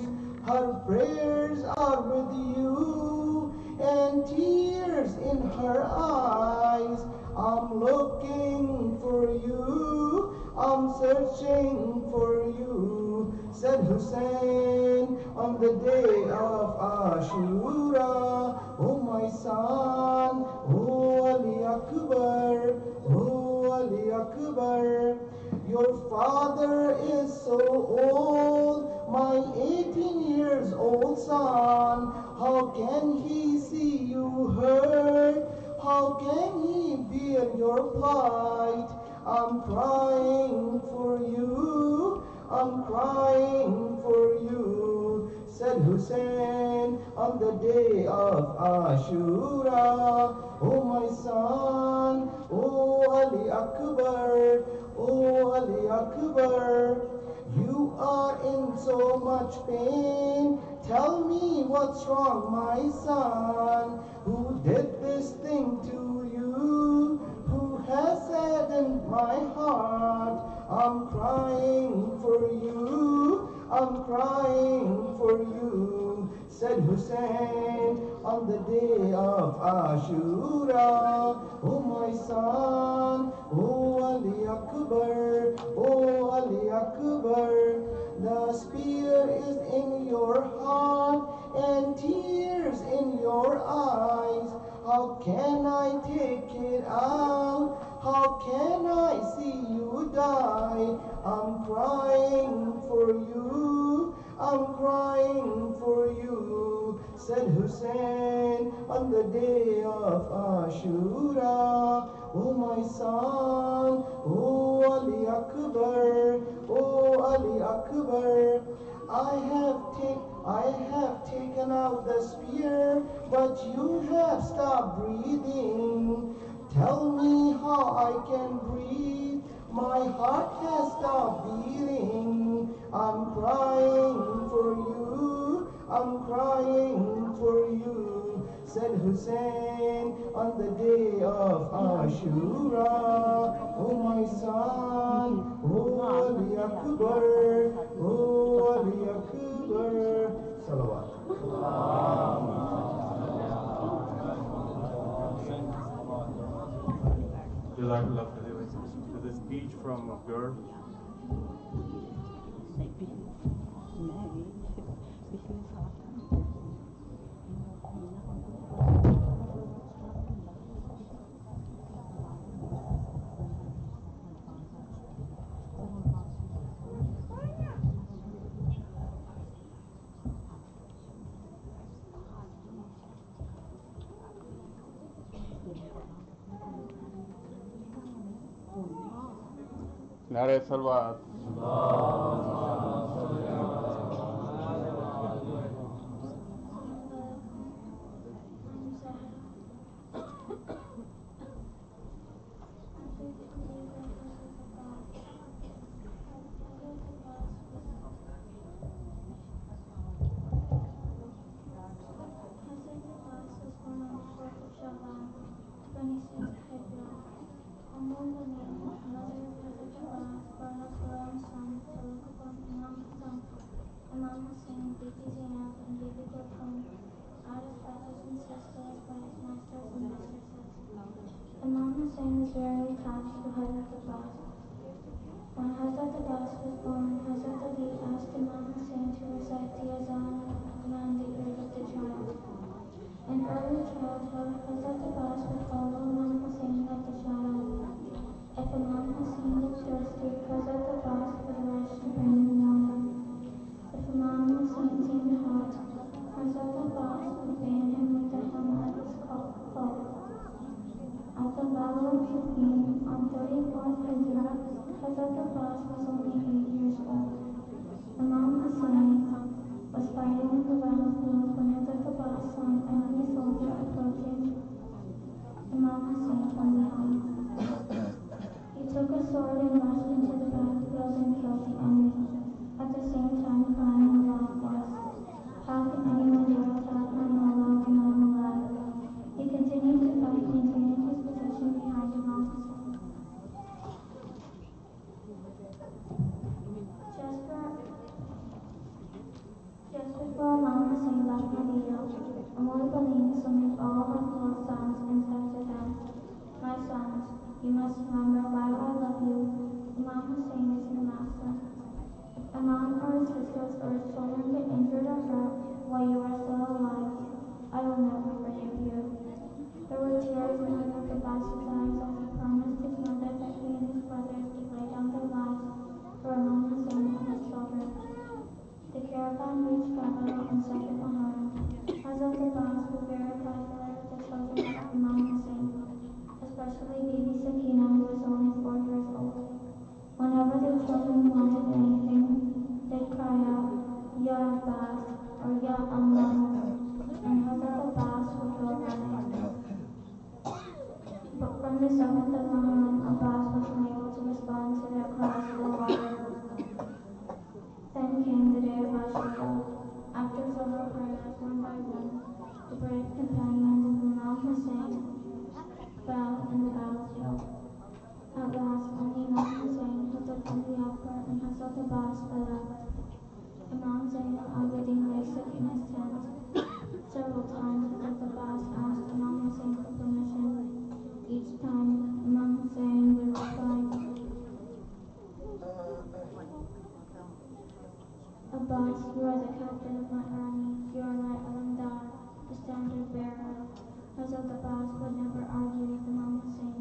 news. Her prayers are with you and tears in her eyes. I'm looking for you, I'm searching for you, said Hussein on the day of Ashura. Oh my son, oh Ali Akbar, oh Ali Akbar. Your father is so old, my 18 years old son. How can he see you hurt? How can he bear your plight? I'm crying for you, I'm crying for you, said Hussein on the day of Ashura. Oh my son, oh Ali Akbar, oh Ali Akbar. You are in so much pain. Tell me what's wrong, my son. Who did this thing to you? Who has saddened my heart? I'm crying for you, I'm crying for you, said Hussein on the day of Ashura. Oh my son, oh Ali Akbar, oh Ali Akbar. The spear is in your heart and tears in your eyes. How can I take it out? How can I see you die? I'm crying for you, I'm crying for you, said Hussein on the day of Ashura. Oh my son, oh Ali Akbar, oh Ali Akbar. I have taken out the spear, but you have stopped breathing. Tell me how I can breathe. My heart has stopped beating. I'm crying for you, I'm crying for you, said Hussein on the day of Ashura. Oh my son, oh Ali Akbar, oh Ali Akbar. Salawat. Jazakallah khair. There's a speech from a girl. Nare Salawat. Imam Hasan, Biti Zainab, and Bibi Kulthum, out of brothers and sisters by his masters and mistresses. Imam Hussein was very attached to Hazrat Abbas. When Hazrat Abbas was born, Hazrat Ali asked Imam Hussein to recite the azan around the ears of the child. In early childhood, Hazrat Abbas would follow Imam Hussein like a shadow. If Imam Hussein was thirsty, Hazrat Abbas would rush to bring him water. If Imam Hussein seemed hot, Hazrat Abbas would fan him with the hem of his cloak. At the Battle of Siffin on 34th Hijrah, Hazrat Abbas was only 8 years old. Imam Hussein Before Imam Hussein left Medina, Muhammad summoned all of his sons and said to them, "My sons, you must remember why I love you. Imam Hussein is your master. If Imam or his sisters or his children get injured or hurt while you are still alive, I will never forgive you." There were tears in Hazrat Abbas's eyes as he promised his mother that he and his brothers would lay down their lives for Imam Hussein and his children. The caravan reached Karbala on 2nd Muharram. Hazrat Abbas was very particular with the children of Imam Hussein, especially baby Sakina, who was only 4 years old. Whenever the children wanted anything, they'd cry out, "Ya Abbas," or "Ya Allah," and Hazrat Abbas would go running. But from the 7th of Muharram, Abbas wasn't able to respond to their cries for water. Then came the day of Ashura. After Zohar prayers, one by one, the brave companions of Imam Hussein fell in the battlefield. At last, only Imam Hussein, Hazrat Ali Akbar, and Hazrat Abbas were left. Imam Zainal Abidin lay sick in his tent. Several times Hazrat Abbas asked Imam Hussein for permission. Each time, Imam Hussein would reply, "Abbas, you are the captain of my army. You are my Alamdar, the standard bearer." Hazrat Abbas would never argue with Imam Hussein.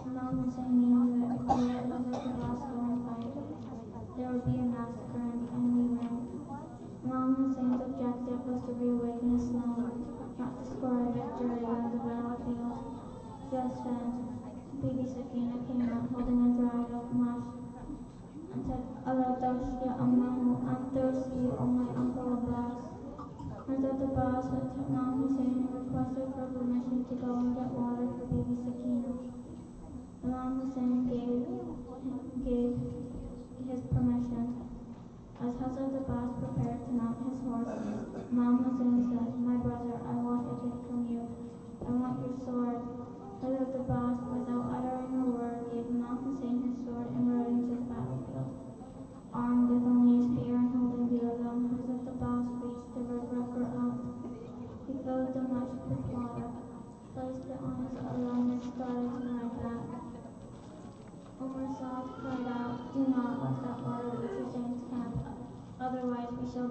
Imam Hussein knew that if he let Hazrat Abbas go and fight, there would be a massacre in the enemy ranks. Imam Hussein's objective was to reawaken Islam, not to score a victory on the battlefield. Just then, Bibi Sakina came out holding a dried up mush and said, "Allah Dosh Ya Ammahu, I'm thirsty, O my uncle Abbas." Hazrat Abbas went to Imam Hussein and requested for permission to go and get water for Bibi Sakina. Imam Hussein gave his permission. As Hazrat Abbas prepared to mount his horse, Imam Hussein said, "My brother, I want a gift from you. I want your sword." Hazrat Abbas, without uttering a word, gave Imam Hussein his sword and rode into the battlefield. Armed with only a spear and holding the other, Hazrat Abbas reached the river Qur'an. He filled the mush with water, placed it on his alam, and started to ride back. Umar Saad cried out, "Do not let that water reach Hussein's camp, otherwise we shall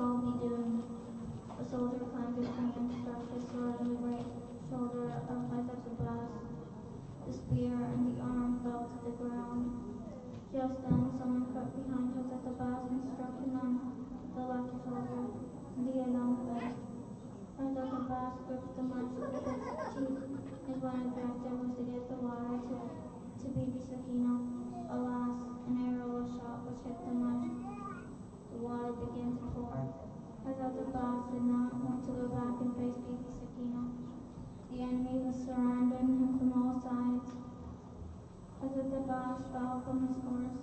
all be doomed." A soldier climbed a tree and struck his sword on the right shoulder of Hazrat Abbas. The spear and the arm fell to the ground. Just then, someone crept behind Hazrat Abbas and struck him on the left shoulder. The alarm fell. Hazrat Abbas gripped the mush with his teeth. His one objective was to get the water to Bibi Sakina. Alas, an arrow was shot which hit the mush. The water began to pour. Hazrat Abbas did not want to go back and face Bibi Sakina. The enemy was surrounding him from all sides. Hazrat Abbas fell from his horse.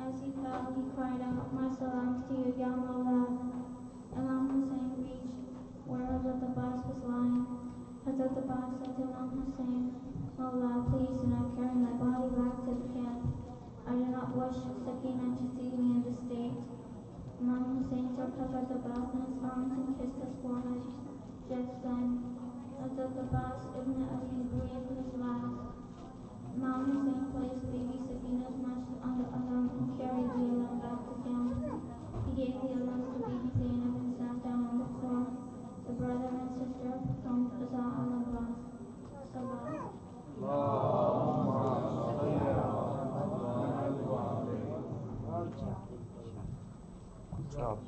As he fell, he cried out, "My salams to you, Ya Mawla." Imam Hussein reached where Hazrat Abbas was lying. Hazrat Abbas said to Imam Hussein, "Mawla, please do not carry my body back to the camp. I do not wish Sakina to see me in this state." Imam Hussein took Hazrat Abbas in his arms and kissed his forehead. Just then, Hazrat Abbas ibn Ali breathed his last. Imam Hussein placed Bibi Sakina's mush on the alam and carried the alam back to camp. He gave the alam to Bibi Zainab and sat down on the floor. The brother and sister performed Aza al-Abbas. Salah. Stop.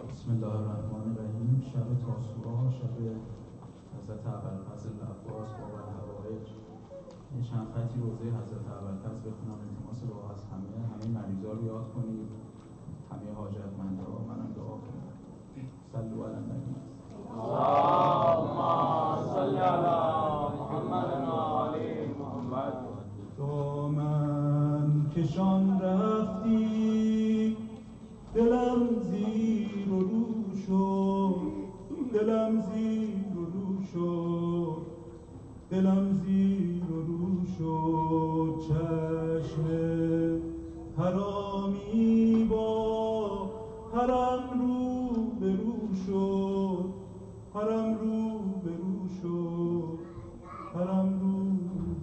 بسم الله الرحمن الرحیم. شب تاسوعا، شب حضرت ابوالفضل عباس باب الحوائج. یه چند خطی روزه حضرت ابوالفضل بخونم التماس دعا از همه مریضا رو یاد کنید، همه حاجتمندا، منم دعا کنم. صلوا علی النبی. کشان رفتی دلم زیر و رو شد، دلم زیر و رو شد، دلم زیر و رو شد. چشم حرامی با حرم رو به رو شد، حرم رو به رو شد، حرم رو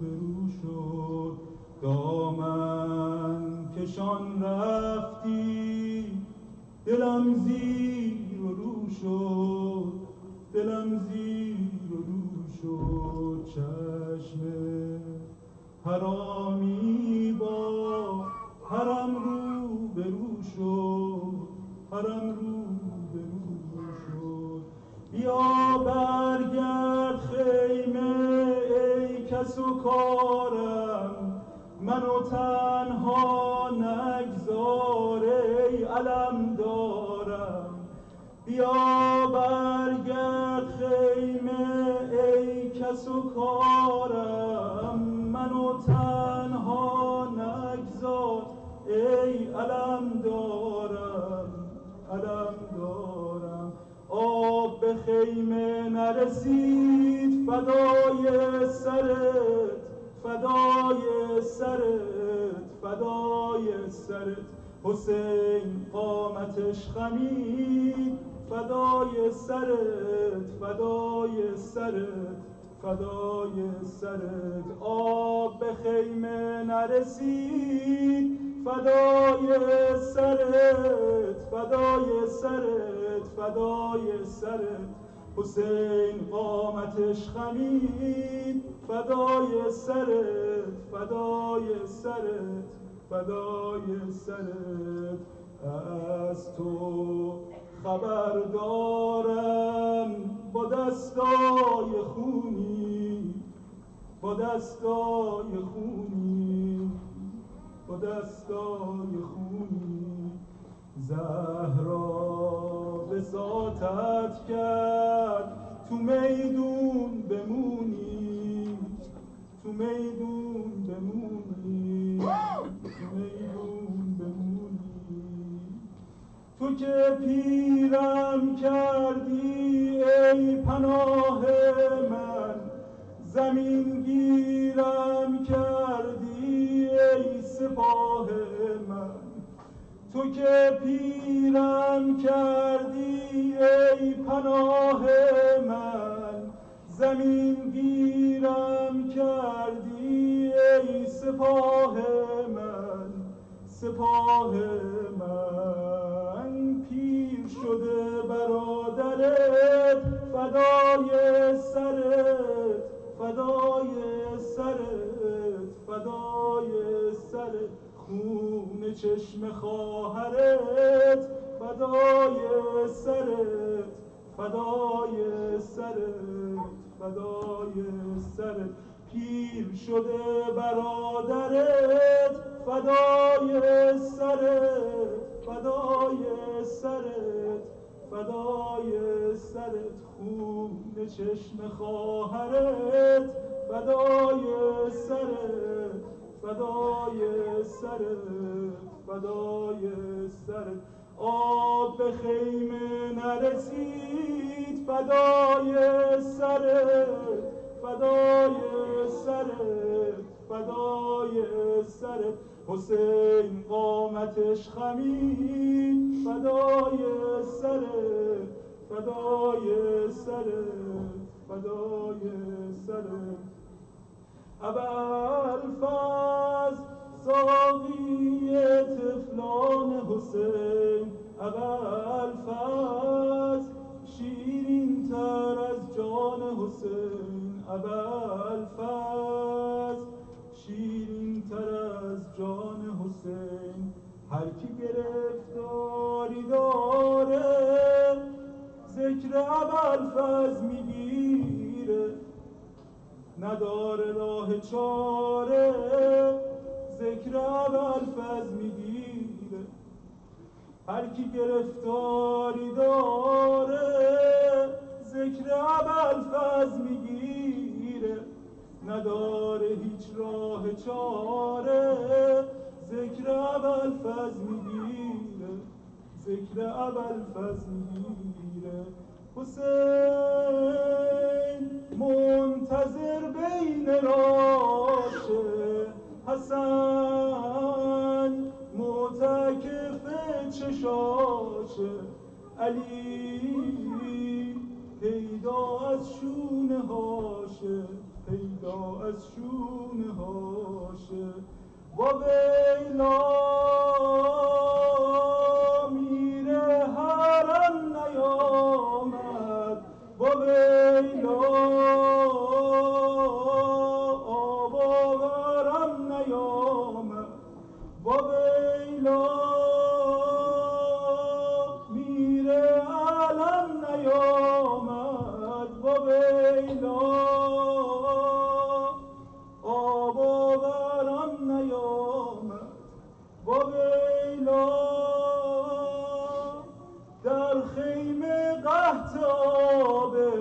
به رو شد. دامن کشان رفتی دلم زیر و رو شد، دلم زیر و رو شد. چشم حرامی با حرم رو به رو شد، حرم رو به رو شد. بیا برگرد خیمه ای کس و کارم، منو تنها نگذار ای علم دارم. بیا برگرد خیمه ای کس و کارم، منو تنها نگذار ای علم دارم، علم دارم. آب به خیمه نرسید فدای سرت، فدای سرت، فدای سرت. حسین قامتش خمید فدای سرت، فدای سرت، فدای سرت. آب به خیمه نرسید فدای سرت، فدای سرت، فدای سرت. حسین قامتش خمید فدای سرت، فدای سرت، فدای سرت. از تو خبر دارم با دستای خونی، با دستای خونی، با دستای خونی. زهرا بساطت کرد تو میدون بمونی، تو میدون بمونی، تو میدون بمونی. تو که پیرم کردی ای پناه من، زمین گیرم کردی ای سپاه من. تو که پیرم کردی ای پناه من، زمین گیرم کردی ای سپاه من، سپاه من. پیر شده برادرت فدای سرت، فدای سرت، فدای سرت. خون چشم خواهرت فدای سرت، فدای سرت، فدای سرت. پیر شده برادرت فدای سرت، فدای سرت، فدای سرت. خون چشم خواهرت فدای سرت، فدای سرت، فدای سرت. آب به خیمه نرسید فدای سرت، فدای سرت، فدای سرت. حسین قامتش خمید فدای سرت، فدای سرت، فدای سرت. ابوالفضل ساقی طفلان حسین، ابوالفضل شیرین تر از جان حسین، ابوالفضل شیرین تر از جان حسین. هر کی گرفتاری داره ذکر ابوالفضل میگیره، نداره راه چاره ذکر ابوالفضل میگیره. هر کی گرفتاری داره ذکر ابوالفضل میگیره، نداره هیچ راه چاره ذکر ابوالفضل میگیره، ذکر ابوالفضل میگیره. حسین منتظر بین راشه، حسن معتکف چشاشه، علی پیدا از شونه هاشه، پیدا از شونه هاشه. با ویلا میره حرم نیامد، با ویلا آب آورم نیامد، با ویلا میره علم نیامد، با ویلا آب آورم نیامد، با ویلا در خیمه قحط آبه،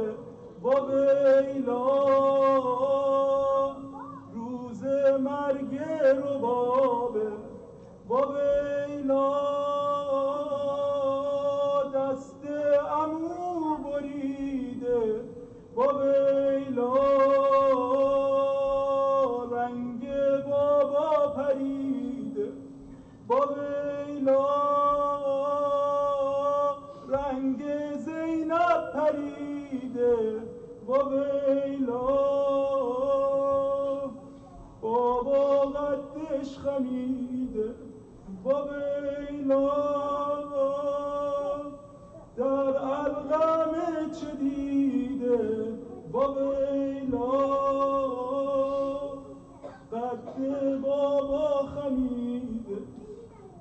با ویلا روز مرگ ربابه، با ویلا دست عمو بریده، با ویلا رنگ بابا پریده، با ویلا رنگ زینب پریده، با ویلا بابا قدش خمیده، با ویلا در علقمه چه دیده، با ویلا قد بابا خمیده.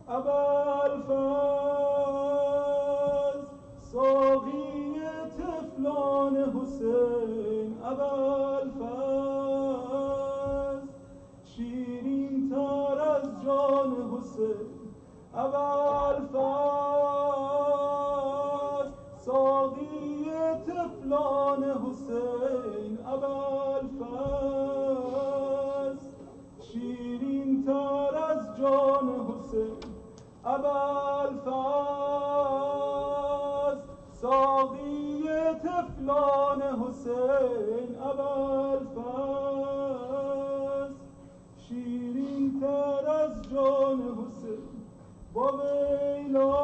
ابوالفضل ساقی طفلان حسین، ابوالفضل شیرین تر از جان حسین، ابوالفضل ساقی طفلان حسین، ابوالفضل شیرین تر از جان حسین، ابوالفضل ساقی طفلان حسین، ابوالفضل شیرین تر از جان حسین. با ویلا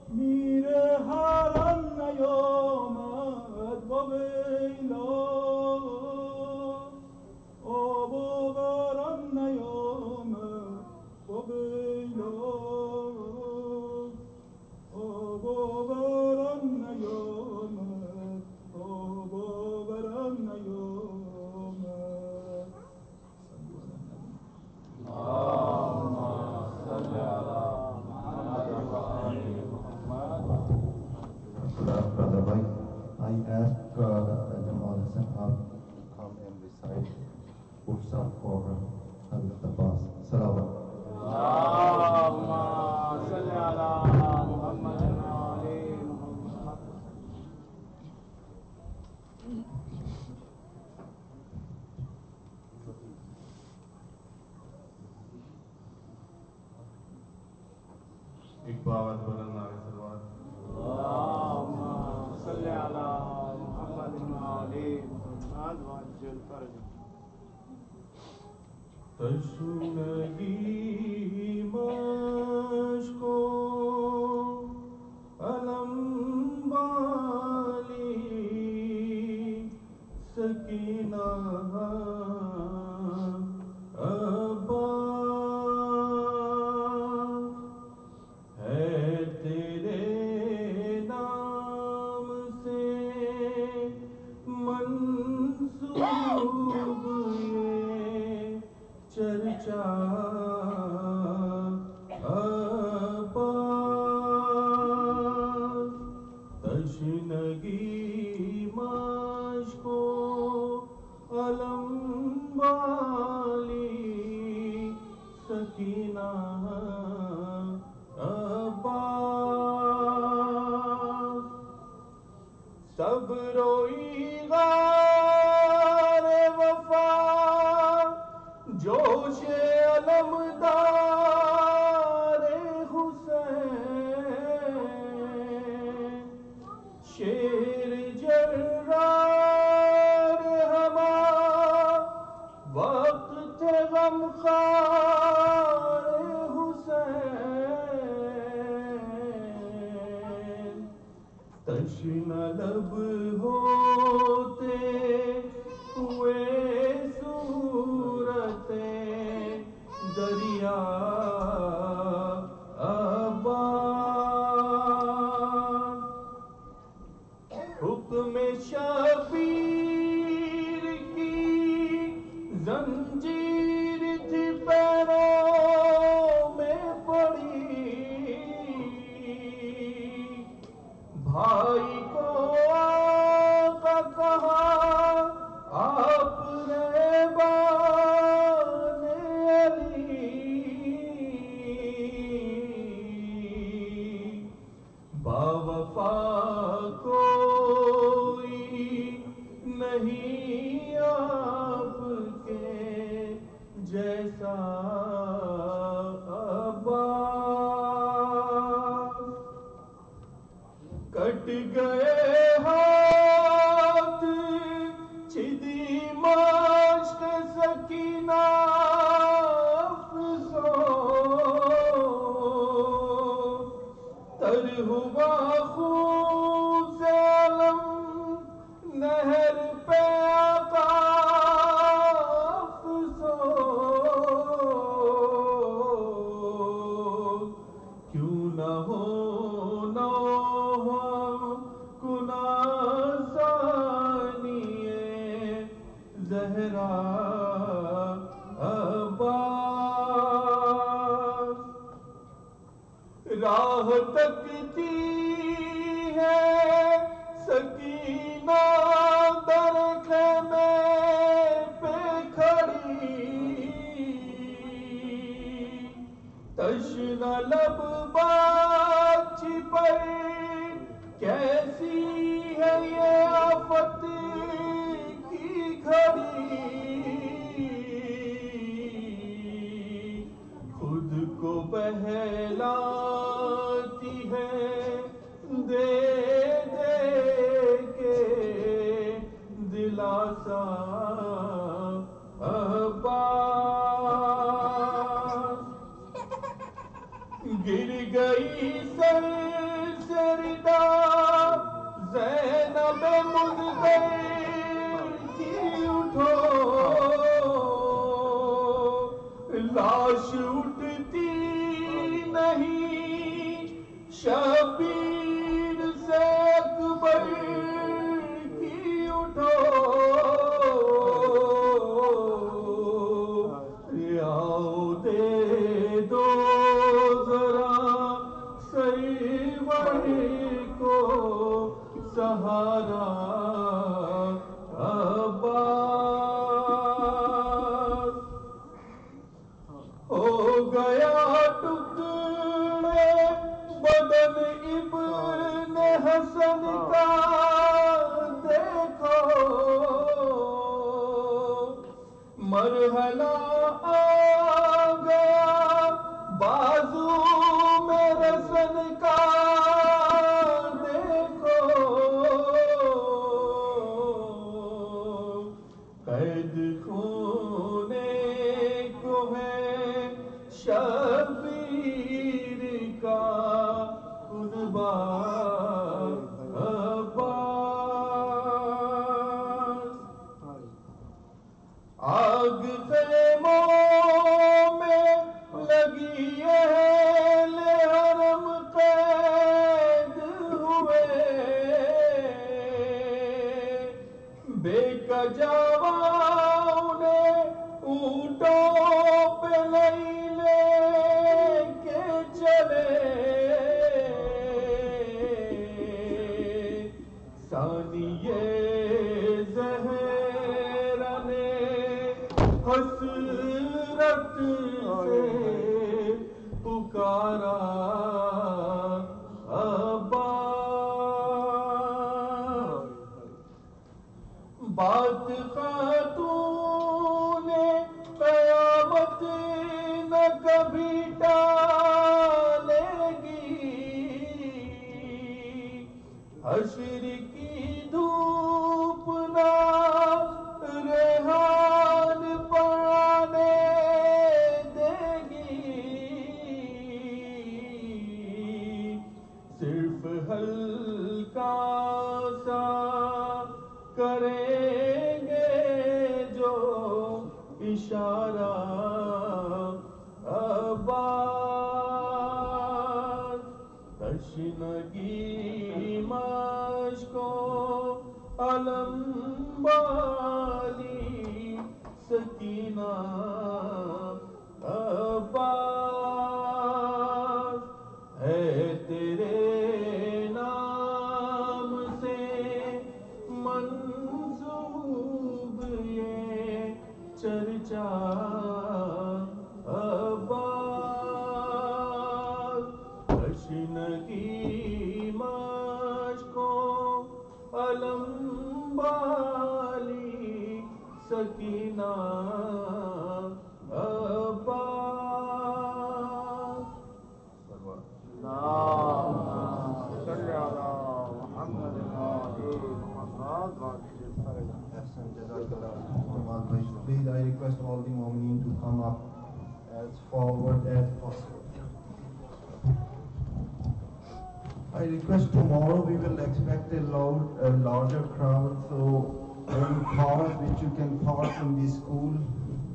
میره حرم نیامد، با ویلا آب و غرم نیامد، با ویلا آب و غرم نیامد، آب و غرم نیامد. اللهم صل علی محمد. Brother Mike, I ask Jamal Hasan to come and recite Ursa for Hazrat Abbas. Salawat. اللهم صل على محمد وعلى محمد. एक बावत बुलंद नारे सलवात। اللهم صل على محمد وعلى محمد وعجل فرجه. تشنگی مشکو علم بالی سکینہ عباس ہے تیرے نام سے منسوب یہ چرچا عباس تشنگی مشکو علم والی سکینہ عباس سب روئی غار وفا جوش तश्न लब होते हुए सूरते दरिया अब्बास हुक्म शबीर की जंजीर थी पैरों में पड़ी भाई को आका कहा आपने बाने अली बावफा कोई नहीं आपके जैसा अब्बास कट गए हाथ छिदी माश्क सकीना अफसोस तर हुआ खून से अलम नहर पे आका अफसोस क्यों न हो कुना सानिए ज़हरा अब्बास राह तकती है सकीना दर ख़ैमे पे खड़ी तश्न लब बाची पर कैसी है ये आफत की घड़ी खुद को बहलाती है दे दे के दिलासा अब्बास गिर गई सर से रिदा ज़ैनब मुज़्ज़र की उठो लाश उठती नहीं शबीर से अकबर की उठो आओ दे दो जरा सरवर को सहारा अब्बास हो गया टुकड़े बदन इब्न हसन का देखो मरहला आ गया बाजू में रसन का देखो कैद खूने को है शबीर का कुनबा अब्बास आग ख़ैमों में लगी अहले हरम कैद हुए बेकजावा उन्हें ऊँटों पे ले के चले सानिए ज़हरा ने हसरत से पुकारा अब्बास बात खातूने क़यामत न कभी टालेगी हश्र की धूप ना रेहान पाने देगी सिर्फ हल्का को अलम वाली सकीना अब्बास है तेरे नाम से मंसूब ये चर्चा अब्बास तशनगी मशकों अलम वाली Sakina Abbas Please, I request all the Mu'mineen to come up as forward as possible. I request tomorrow we will expect a larger crowd, so any cars which you can park in this school,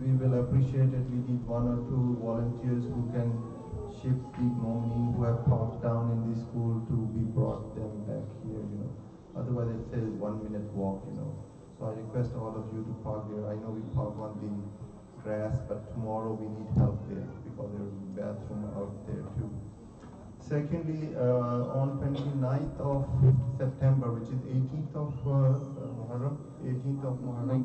we will appreciate it. We need 1 or 2 volunteers who can shift the Mu'mineen who have parked down in this school to be brought them back here, Otherwise it's a 1-minute walk, So I request all of you to park there. I know we park on the grass, but tomorrow we need help there because there is a bathroom out there too. Secondly, on 29th of September, which is 18th of Muharram, 18th of Muharram,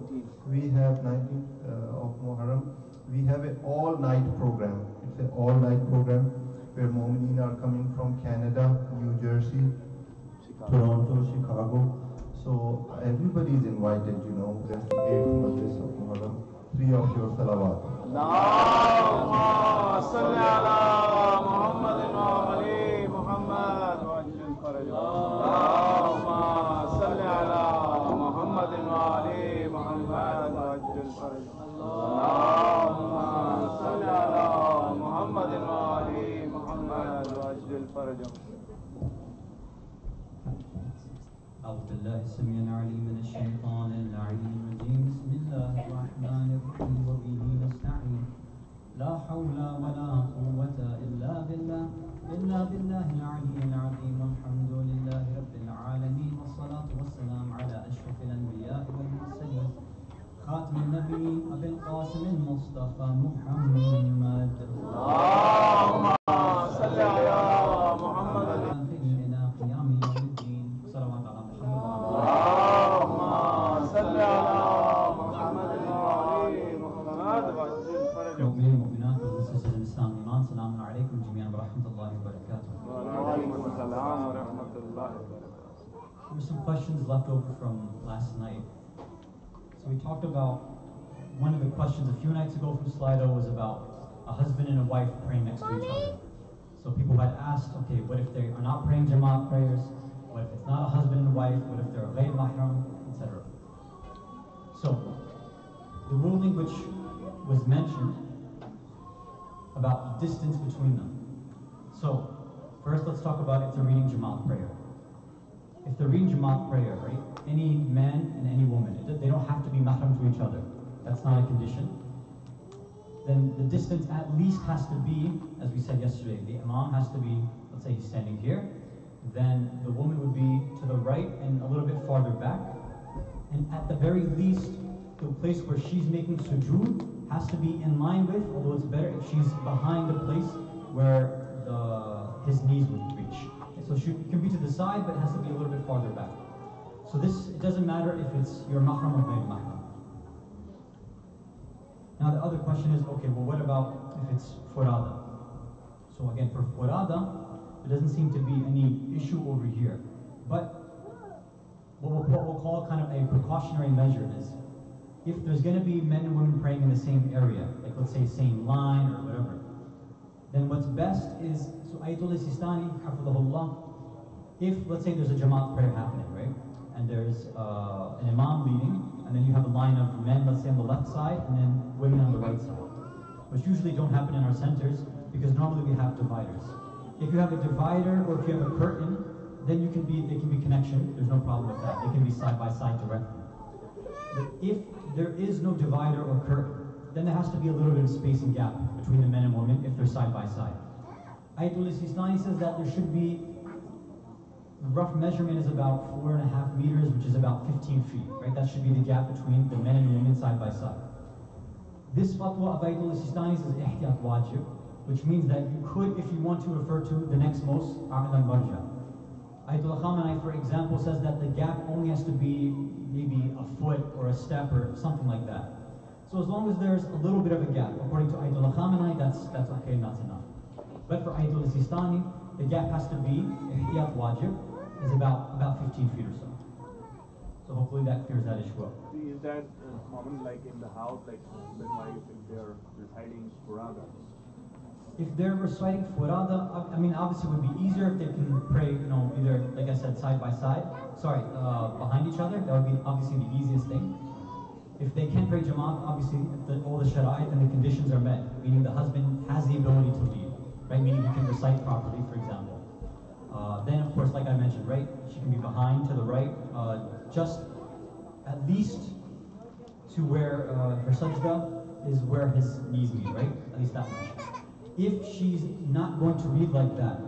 we have 19th of Muharram, we have an all-night program. It's an all-night program where Mu'mineen are coming from Canada, New Jersey, Toronto, Chicago. So everybody is invited, There's 8 Majlis of Muharram, 3 of your salawat. Allahumma salli ala Muhammadin wa ali Muhammad wa ajil farajah. Allahumma salli ala Muhammadin wa ali Muhammad wa ajil farajah. Allahumma salli ala Muhammadin wa ali Muhammad wa ajil farajah. أعوذ بالله السميع العليم من الشيطان اللعين الرجيم بسم الله الرحمن الرحيم وبه نستعين لا حول ولا قوة إلا بالله العلي العظيم والحمد لله رب العالمين والصلاة والسلام على أشرف الأنبياء والمرسلين خاتم النبيين أبي القاسم المصطفى محمد اللهم صل على محمد إلى قيام يوم الدين صلوات على محمد اللهم صل على محمد وعلى محمد وعجل فرجهم. مؤمنين ومؤمنات brothers and sisters in Islam, Iman, Salaam alaikum jami'an wa rahmatullahi wa barakatuh. وعليكم السلام ورحمة الله وبركاته. There were some questions left over from last night. So we talked about one of the questions a few nights ago from Slido was about a husband and a wife praying next to each other. So people had asked, okay, what if they are not praying Jama'at prayers? What if it's not a husband and wife? What if they're a ghayr mahram, etc. So the ruling which was mentioned about the distance between them. So first let's talk about if they're reading Jama'at prayer. If they're reading Jama'at prayer, right, any man and any woman, they don't have to be mahram to each other. That's not a condition. Then the distance at least has to be, as we said yesterday, the imam has to be, let's say he's standing here, then the woman would be to the right and a little bit farther back. And at the very least, the place where she's making sujood has to be in line with, although it's better if she's behind the place where his knees would reach. So she can be to the side, but it has to be a little bit farther back. So this, it doesn't matter if it's your mahram or ghayr mahram. Now the other question is, okay, well what about if it's furada? So again, for furada, there doesn't seem to be any issue over here. But what we'll call kind of a precautionary measure is, if there's going to be men and women praying in the same area, like let's say same line or whatever, then what's best is, so Ayatul Sistani, hafidhahullah, if let's say there's a Jamaat prayer happening, right, and there's an imam leading, and then you have a line of men, let's say on the left side, and then women on the right side, which usually don't happen in our centers, because normally we have dividers. If you have a divider, or if you have a curtain, then they can be connection, there's no problem with that, they can be side by side directly. But if there is no divider or curtain, then there has to be a little bit of space and gap between the men and women if they're side by side. Ayatul Sistani says that there should be The rough measurement is about 4.5 meters, which is about 15 feet, right? That should be the gap between the men and women side by side. This fatwa of Ayatollah Sistani's is ihtiyat wajib, which means that you could, if you want to, refer to the next most a'la marja. Ayatollah Khamenei, for example, says that the gap only has to be maybe a foot or a step or something like that. So as long as there's a little bit of a gap, according to Ayatollah Khamenei, that's okay, that's enough. But for Ayatollah Sistani, the gap has to be ihtiyat wajib, is about 15 feet or so. So hopefully that clears that issue up. Is that common like in the house, like husband and wife, if they're reciting furada? If they're reciting furada, I mean, obviously it would be easier if they can pray, either, like I said, side by side, behind each other. That would be obviously the easiest thing. If they can pray Jamaat, obviously, if all the shara'it and the conditions are met, meaning the husband has the ability to lead, right? Meaning he can recite properly, for example. Then, of course, like I mentioned, right, she can be behind, to the right, just at least to where her sajda is where his knees meet, right? At least that much. If she's not going to read like that,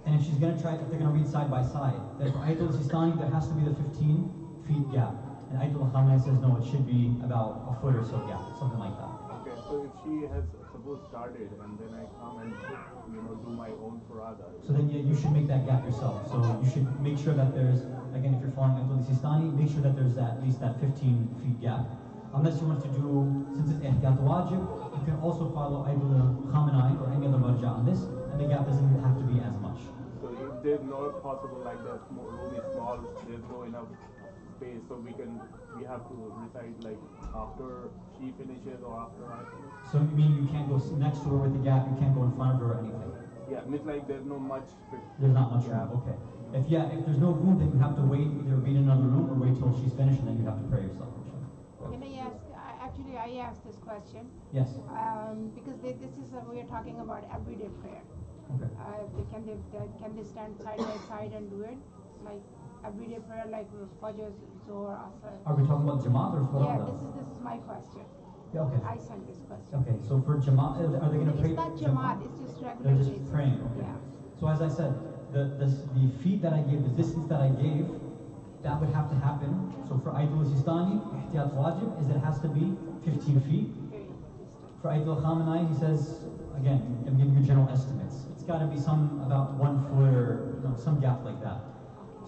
and if she's going to try, if they're going to read side by side, then for Ayatollah Sistani, there has to be the 15 feet gap. And Ayatollah Khamenei says, no, it should be about a foot or so gap, something like that. Okay, so if she has suppose started and then I come and do my own furada. So then you should make that gap yourself. So you should make sure that there's, again, if you're following Ayatollah Sistani, make sure that there's at least that 15 feet gap. Unless you want to do, since it's ihtiyat wajib, you can also follow Ayatollah Khamenei or any other marja on this, and the gap doesn't have to be as much. So if there's not possible like that, room is small, there's no enough space, so we have to recite like after she finishes or after I finish. So you mean you can't go next to her with the gap, you can't go in front of her or anything? Yeah, means like there's no much. There's not much room, okay. If there's no room, then you have to wait, either be in another room or wait till she's finished and then you have to pray yourself. Can I ask, actually I asked this question. Yes. Because this is, we are talking about everyday prayer. Okay. Can they stand side by side and do it? Like everyday prayer, like Fajr, Zohar, Asr. Are we talking about Jamaat or Furada? Yeah, this is my question. Yeah, okay. I sent this question. Okay, so for Jamaat, are they going to pray? It's not Jamaat, it's just regular. They're just basis. praying, okay. Yeah. So as I said, the feet that I gave, the distance that I gave, that would have to happen. So for Ayatollah Sistani, ihtiyat wajib is it has to be 15 feet. For Ayatollah Khamenei, he says, again, I'm giving you general estimates. It's got to be about 1 foot or some gap like that.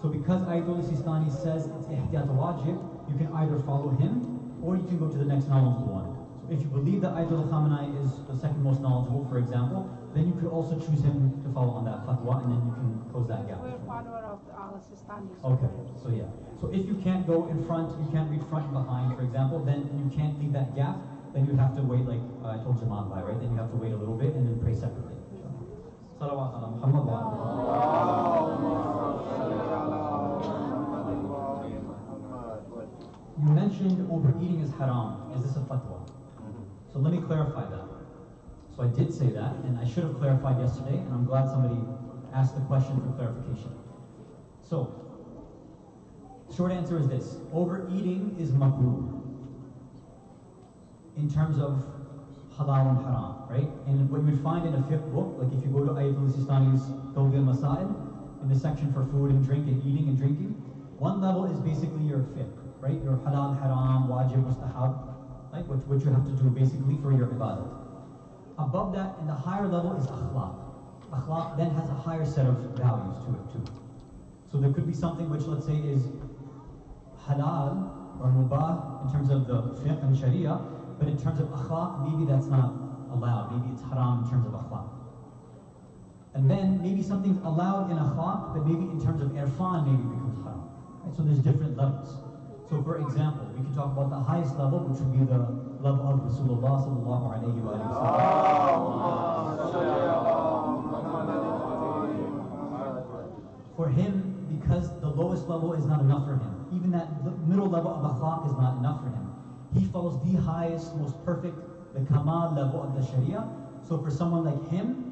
So because Ayatollah Sistani says it's ihtiyat wajib, you can either follow him or you can go to the next knowledgeable one. So if you believe that Ayatollah Khamenei is the second most knowledgeable, for example, then you could also choose him to follow on that fatwa and then you can close that gap. We're a follower of Al-Sistani. Okay, so yeah. So if you can't go in front, you can't read front and behind, for example, then you can't leave that gap, then you have to wait like I told Jamal by, right? Then you have to wait a little bit and then pray separately. Salawat ala Muhammad wa You mentioned overeating is haram. Is this a fatwa? So let me clarify that. So I did say that, and I should have clarified yesterday, and I'm glad somebody asked the question for clarification. So, short answer is this. Overeating is makruh in terms of halal and haram, right? And what you would find in a fiqh book, like if you go to Ayatollah Sistani's Tawdil Masail, in the section for food and drink and eating and drinking, one level is basically your fiqh, right? Your halal, haram, wajib, mustahab, right? What you have to do basically for your ibadat. Above that, in the higher level is akhlaq. Akhlaq then has a higher set of values to it too. So there could be something which, let's say, is halal or mubah in terms of the fiqh and sharia, but in terms of akhlaq, maybe that's not allowed. Maybe it's haram in terms of akhlaq. And then maybe something's allowed in akhlaq, but maybe in terms of irfan, maybe it becomes haram. Right? So there's different levels. So for example, we can talk about the highest level, which would be the level of Rasulullah sallallahu alayhi wa sallam. For him, because the lowest level is not enough for him, even that middle level of akhlaq is not enough for him. He follows the highest, most perfect, the kamal level of the sharia. So for someone like him,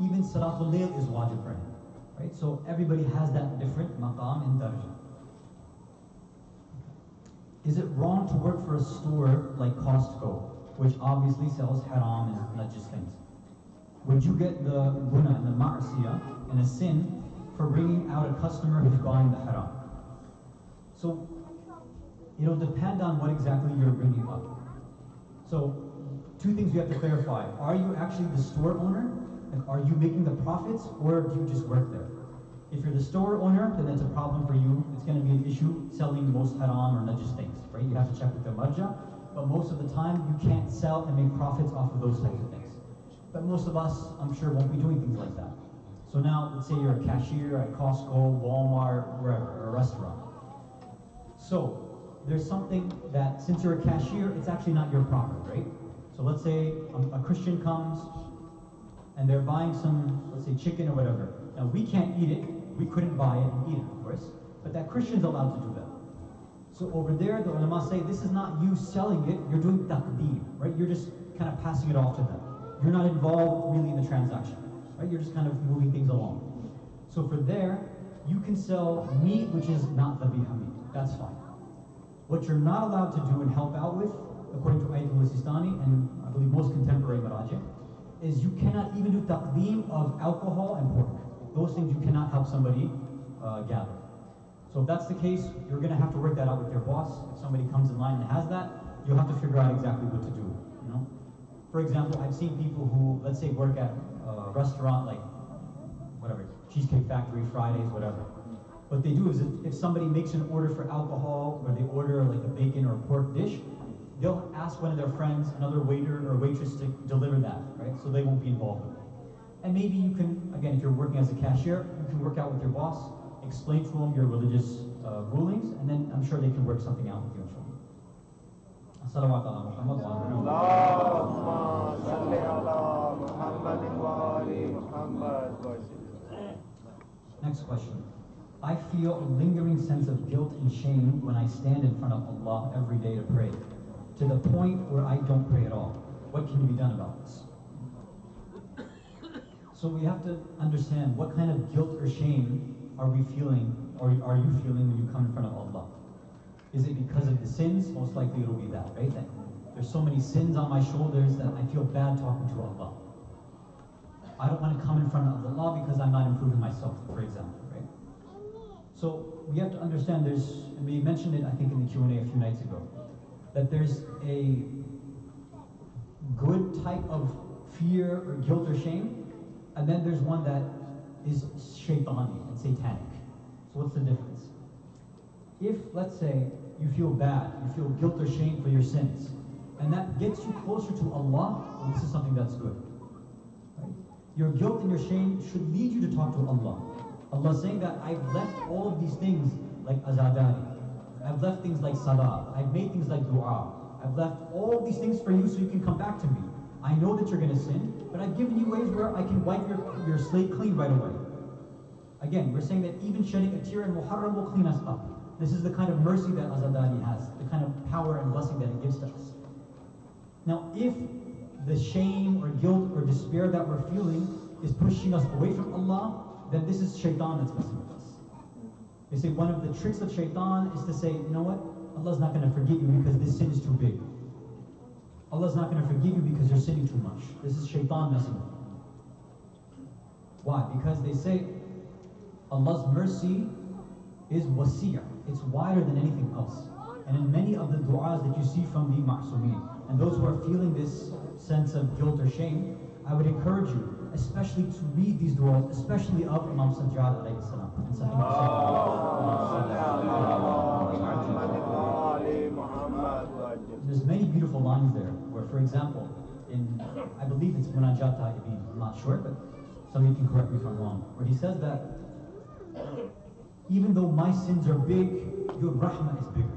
even salatul layl is wajib for him. Right? So everybody has that different maqam and darjah. Is it wrong to work for a store like Costco, which obviously sells haram and najis things? Would you get the guna and the ma'asiyah and a sin for bringing out a customer who's buying the haram. So it'll depend on what exactly you're bringing up. So two things we have to clarify. Are you actually the store owner? Like, are you making the profits, or do you just work there? If you're the store owner, then that's a problem for you. It's going to be an issue selling most haram or najis things, right? You have to check with the marja, but most of the time you can't sell and make profits off of those types of things. But most of us, I'm sure, won't be doing things like that. So now, let's say you're a cashier at Costco, Walmart, wherever, or a restaurant. So there's something that, since you're a cashier, it's actually not your profit, right? So let's say a Christian comes and they're buying some, let's say, chicken or whatever. Now, we can't eat it. We couldn't buy it and eat it, of course. But that Christian's allowed to do that. So over there, the ulama say, this is not you selling it, you're doing taqdeem, right? You're just kind of passing it off to them. You're not involved really in the transaction, right? You're just kind of moving things along. So for there, you can sell meat which is not dhabiha meat. That's fine. What you're not allowed to do and help out with, according to Ayatul Sistani, and I believe most contemporary marajih, is you cannot even do taqdeem of alcohol and pork. Those things you cannot help somebody gather. So if that's the case, you're going to have to work that out with your boss. If somebody comes in line and has that, you'll have to figure out exactly what to do. You know, for example, I've seen people who, let's say, work at a restaurant like whatever, Cheesecake Factory, Fridays, whatever. What they do is if somebody makes an order for alcohol, or they order like a bacon or pork dish, they'll ask one of their friends, another waiter or waitress, to deliver that, right? So they won't be involved with it. And maybe you can, again, if you're working as a cashier, you can work out with your boss, explain to them your religious rulings, and then I'm sure they can work something out with you, inshallah. Salawat ala Muhammad wa Allahumma salli ala Muhammadin wa ali Muhammad. Next question. I feel a lingering sense of guilt and shame when I stand in front of Allah every day to pray, to the point where I don't pray at all. What can be done about this? So we have to understand what kind of guilt or shame are we feeling, or are you feeling when you come in front of Allah? Is it because of the sins? Most likely it'll be that, right? That there's so many sins on my shoulders that I feel bad talking to Allah. I don't want to come in front of Allah because I'm not improving myself, for example, right? So we have to understand and we mentioned it, I think, in the Q&A a few nights ago, that there's a good type of fear or guilt or shame, and then there's one that is shaitani and satanic. So what's the difference? If, let's say, you feel bad, you feel guilt or shame for your sins, and that gets you closer to Allah, well, this is something that's good. Right? Your guilt and your shame should lead you to talk to Allah. Allah is saying that I've left all of these things like azadari. I've left things like salah. I've made things like dua. I've left all these things for you so you can come back to me. I know that you're going to sin, but I've given you ways where I can wipe your slate clean right away. Again, we're saying that even shedding a tear in Muharram will clean us up. This is the kind of mercy that azadari has, the kind of power and blessing that it gives to us. Now, if the shame or guilt or despair that we're feeling is pushing us away from Allah, then this is shaitan that's messing with us. They say one of the tricks of shaitan is to say, you know what? Allah's not going to forgive you because this sin is too big. Allah's not going to forgive you because you're sinning too much. This is shaitan messing with you. Why? Because they say Allah's mercy is wasi'ah. It's wider than anything else. And in many of the du'as that you see from the ma'sumeen, and those who are feeling this sense of guilt or shame, I would encourage you, especially to read these du'as, especially of Imam Sajjad alayhi salam. And Sahih There's many beautiful lines there, where, for example, I believe it's Munajat Ta'ibin, I'm not sure, but somebody can correct me if I'm wrong, where he says that even though my sins are big, your rahmah is bigger.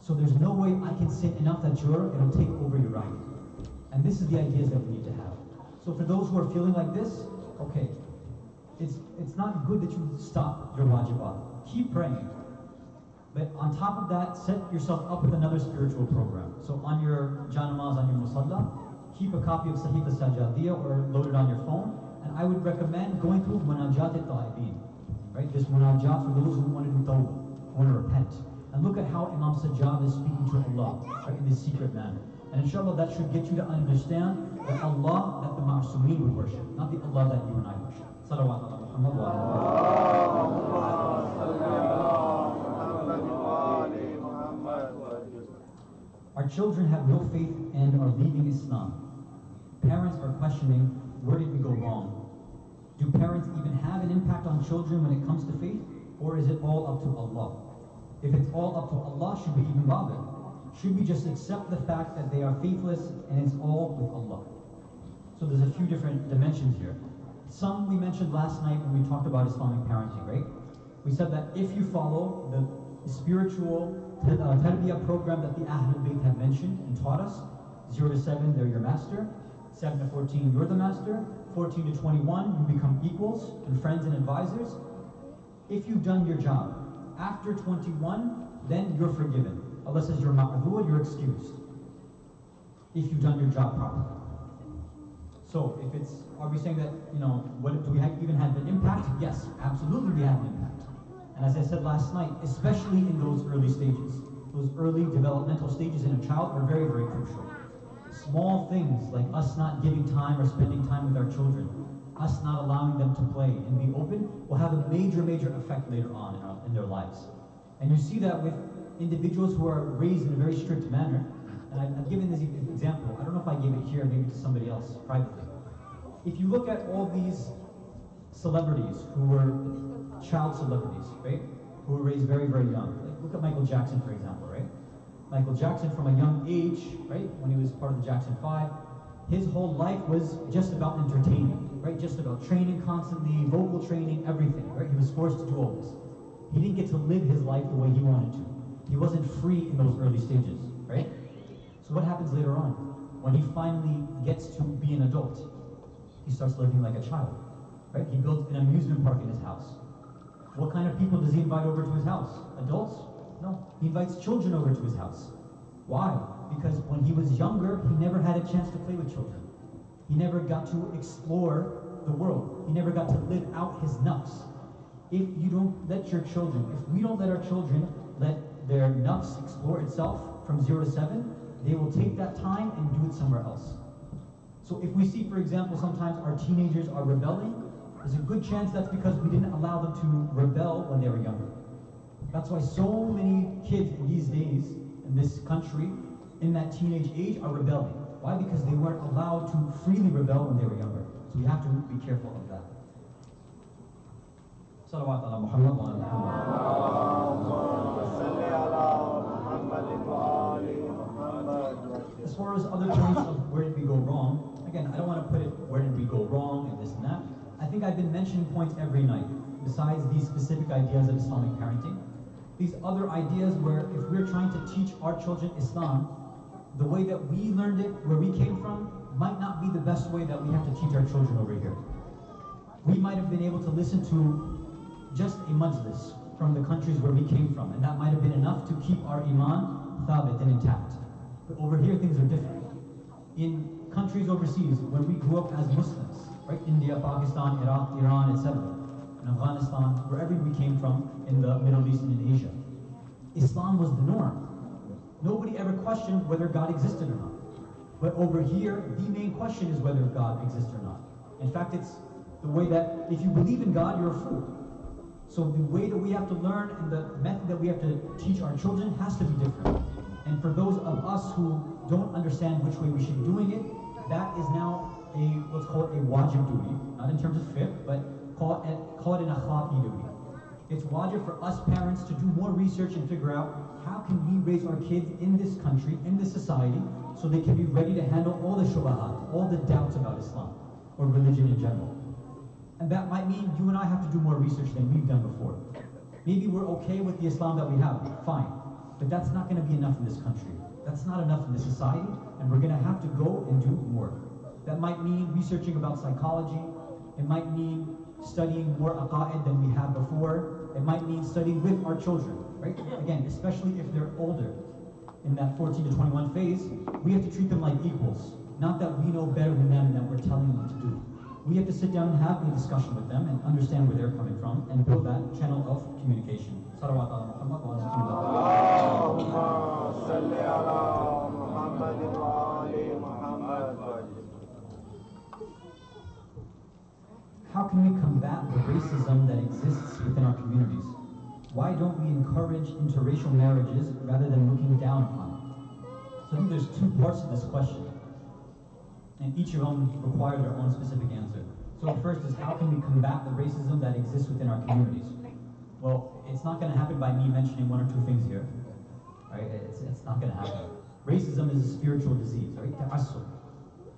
So there's no way I can sin enough that it'll take over your right. And this is the ideas that we need to have. So for those who are feeling like this, okay, it's not good that you stop your wajibat. Keep praying. But on top of that, set yourself up with another spiritual program. So on your janamaz, on your musalla, keep a copy of Sahifa Sajjadiyya or load it on your phone. And I would recommend going through Munajat al-Ta'ibin, right? This Munajat for those who want to do tawbah, who want to repent. And look at how Imam Sajjad is speaking to Allah, right, in this secret manner. And inshallah, that should get you to understand that Allah that the Ma'sumeen would worship, not the Allah that you and I worship. Salawat ala Muhammad wa ala Our children have no faith and are leaving Islam. Parents are questioning, where did we go wrong? Do parents even have an impact on children when it comes to faith? Or is it all up to Allah? If it's all up to Allah, should we even bother? Should we just accept the fact that they are faithless and it's all with Allah? So there's a few different dimensions here. Some we mentioned last night when we talked about Islamic parenting, right? We said that if you follow the spiritual tarbiyah program that the Ahlul Bayt have mentioned and taught us, 0 to 7, they're your master, 7 to 14, you're the master, 14 to 21, you become equals and friends and advisors. If you've done your job, after 21, then you're forgiven. Allah says you're ma'dhur, you're excused. If you've done your job properly. So if it's, are we saying that, do we even have an impact? Yes, absolutely we have an impact. And as I said last night, especially in those early stages, those early developmental stages in a child are very, very crucial. Small things like us not giving time or spending time with our children, us not allowing them to play and be open, will have a major, major effect later on in their lives. And you see that with individuals who are raised in a very strict manner. And I've given this example. I don't know if I gave it here, maybe to somebody else privately. If you look at all these celebrities who were child celebrities, right? Who were raised very, very young. Like, look at Michael Jackson, for example, right? Michael Jackson from a young age, right? When he was part of the Jackson 5, his whole life was just about entertainment, right? Just about training constantly, vocal training, everything, right? He was forced to do all this. He didn't get to live his life the way he wanted to. He wasn't free in those early stages, right? So what happens later on? When he finally gets to be an adult, he starts living like a child, right? He built an amusement park in his house. What kind of people does he invite over to his house? Adults? No. He invites children over to his house. Why? Because when he was younger, he never had a chance to play with children. He never got to explore the world. He never got to live out his nafs. If you don't let your children, if we don't let our children let their nafs explore itself from 0 to 7, they will take that time and do it somewhere else. So if we see, for example, sometimes our teenagers are rebelling, there's a good chance that's because we didn't allow them to rebel when they were younger. That's why so many kids these days in this country, in that teenage age, are rebelling. Why? Because they weren't allowed to freely rebel when they were younger. So we have to be careful of that. Salawat ala Muhammad wa ala Muhammad. As far as other points of where did we go wrong, again, I don't want to put it where did we go wrong and this and that. I think I've been mentioning points every night, besides these specific ideas of Islamic parenting. These other ideas where if we're trying to teach our children Islam, the way that we learned it, where we came from, might not be the best way that we have to teach our children over here. We might have been able to listen to just a majlis from the countries where we came from, and that might have been enough to keep our iman thabit and intact. But over here, things are different. In countries overseas, where we grew up as Muslims, right? India, Pakistan, Iraq, Iran, etc. And Afghanistan, wherever we came from in the Middle East and in Asia. Islam was the norm. Nobody ever questioned whether God existed or not. But over here, the main question is whether God exists or not. In fact, it's the way that if you believe in God, you're a fool. So the way that we have to learn and the method that we have to teach our children has to be different. And for those of us who don't understand which way we should be doing it, that is now let's call it a wajib duty, not in terms of fiqh, but call it an akhlaqi duty. It's wajib for us parents to do more research and figure out how can we raise our kids in this country, in this society, so they can be ready to handle all the shubahat, all the doubts about Islam, or religion in general. And that might mean you and I have to do more research than we've done before. Maybe we're okay with the Islam that we have, fine. But that's not going to be enough in this country. That's not enough in this society, and we're going to have to go and do more. That might mean researching about psychology. It might mean studying more aqa'id than we have before. It might mean studying with our children, right? Again, especially if they're older, in that 14 to 21 phase, we have to treat them like equals. Not that we know better than them and that we're telling them to do. We have to sit down and have a discussion with them and understand where they're coming from and build that channel of communication. Salawat ala Muhammad wa ala Muhammad. How can we combat combat the racism that exists within our communities? Why don't we encourage interracial marriages rather than looking down upon it? So I think there's two parts to this question, and each of them require their own specific answer. So first is, how can we combat the racism that exists within our communities? Well, it's not going to happen by me mentioning one or two things here, right? It's not going to happen. Racism is a spiritual disease, right? Ta'assub,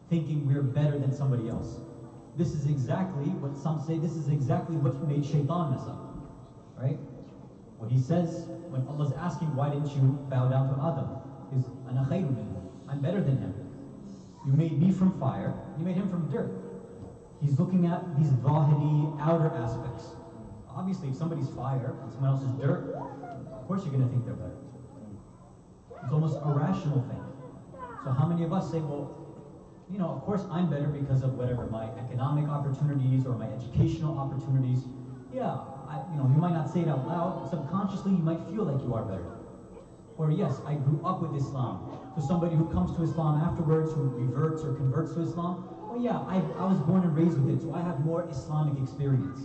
thinking we're better than somebody else. This is exactly what some say, this is exactly what made Shaitan mess up, right? What he says when Allah's asking, why didn't you bow down to Adam? Is, Ana khayrun minhu, I'm better than him. You made me from fire, you made him from dirt. He's looking at these zahiri, outer aspects. Obviously, if somebody's fire and someone else is dirt, of course you're going to think they're better. It's almost a rational thing. So how many of us say, well, you know, of course I'm better because of whatever, my economic opportunities or my educational opportunities. Yeah, you might not say it out loud, but subconsciously you might feel like you are better. Or yes, I grew up with Islam. So somebody who comes to Islam afterwards, who reverts or converts to Islam, oh yeah, I was born and raised with it, so I have more Islamic experience.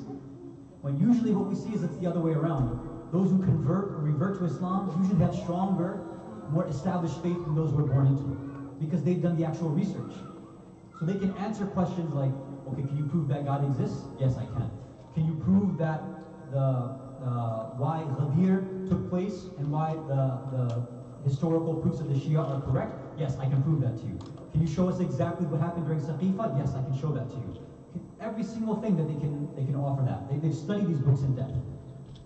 When usually what we see is it's the other way around. Those who convert or revert to Islam usually have stronger, more established faith than those who are born into it, because they've done the actual research. So they can answer questions like, okay, can you prove that God exists? Yes, I can. Can you prove that why Ghadir took place and why the historical proofs of the Shia are correct? Yes, I can prove that to you. Can you show us exactly what happened during Saqifa? Yes, I can show that to you. Every single thing that they can offer that. They've studied these books in depth.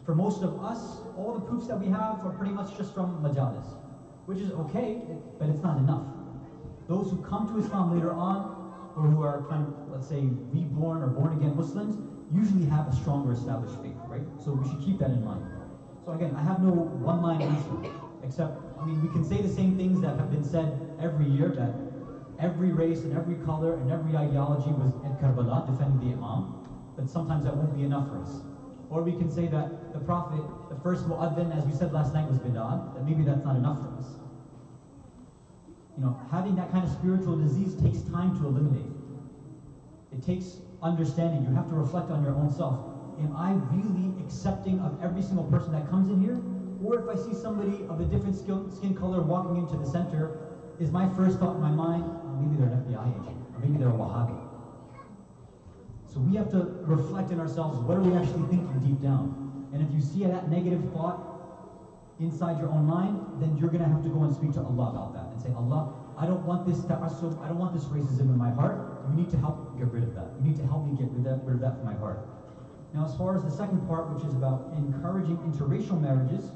For most of us, all the proofs that we have are pretty much just from majalis, which is okay, but it's not enough. Those who come to Islam later on, or who are kind of, let's say, reborn or born-again Muslims, usually have a stronger established faith, right? So we should keep that in mind. So again, I have no one-line answer, except, we can say the same things that have been said every year, that every race and every color and every ideology was at Karbala defending the Imam, but sometimes that won't be enough for us. Or we can say that the Prophet, the first mu'adhin, as we said last night, was bid'ah, that maybe that's not enough for us. Having that kind of spiritual disease takes time to eliminate. It takes understanding. You have to reflect on your own self. Am I really accepting of every single person that comes in here? Or if I see somebody of a different skin color walking into the center, is my first thought in my mind, maybe they're an FBI agent, or maybe they're a Wahhabi. So we have to reflect in ourselves, what are we actually thinking deep down? And if you see that negative thought inside your own mind, then you're going to have to go and speak to Allah about that and say, Allah, I don't want this ta'assub, I don't want this racism in my heart. You need to help get rid of that. You need to help me get rid of that from my heart. Now, as far as the second part, which is about encouraging interracial marriages,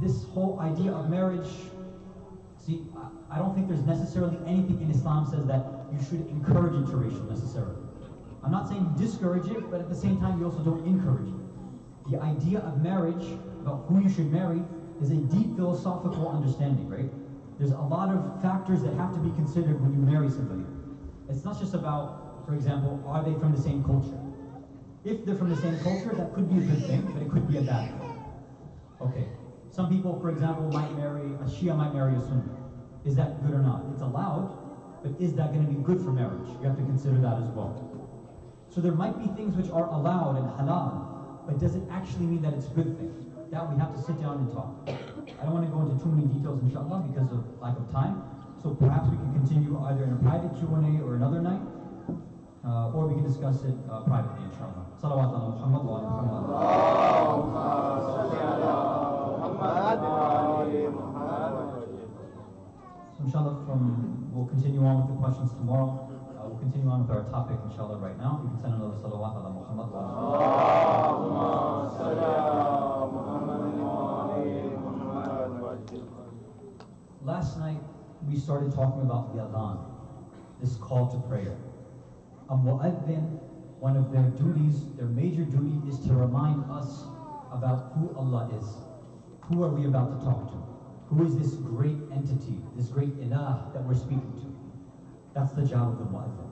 this whole idea of marriage, see, I don't think there's necessarily anything in Islam says that you should encourage interracial necessarily. I'm not saying you discourage it, but at the same time, you also don't encourage it. The idea of marriage, about who you should marry, is a deep philosophical understanding, right? There's a lot of factors that have to be considered when you marry somebody. It's not just about, for example, are they from the same culture? If they're from the same culture, that could be a good thing, but it could be a bad thing. Okay, some people, for example, a Shia might marry a Sunni. Is that good or not? It's allowed, but is that going to be good for marriage? You have to consider that as well. So there might be things which are allowed and halal, but does it actually mean that it's a good thing? That we have to sit down and talk. I don't want to go into too many details, inshallah, because of lack of time. So perhaps we can continue either in a private Q&A or another night, or we can discuss it privately, inshallah. Salawat ala Muhammad wa ala Muhammad. So inshallah, we'll continue on with the questions tomorrow. We'll continue on with our topic, inshallah, right now. You can send another salawat ala Muhammad wa ala Last night, we started talking about the adhan, this call to prayer. A mu'adhin, one of their duties, their major duty, is to remind us about who Allah is. Who are we about to talk to? Who is this great entity, this great ilah that we're speaking to? That's the job of the mu'adhin.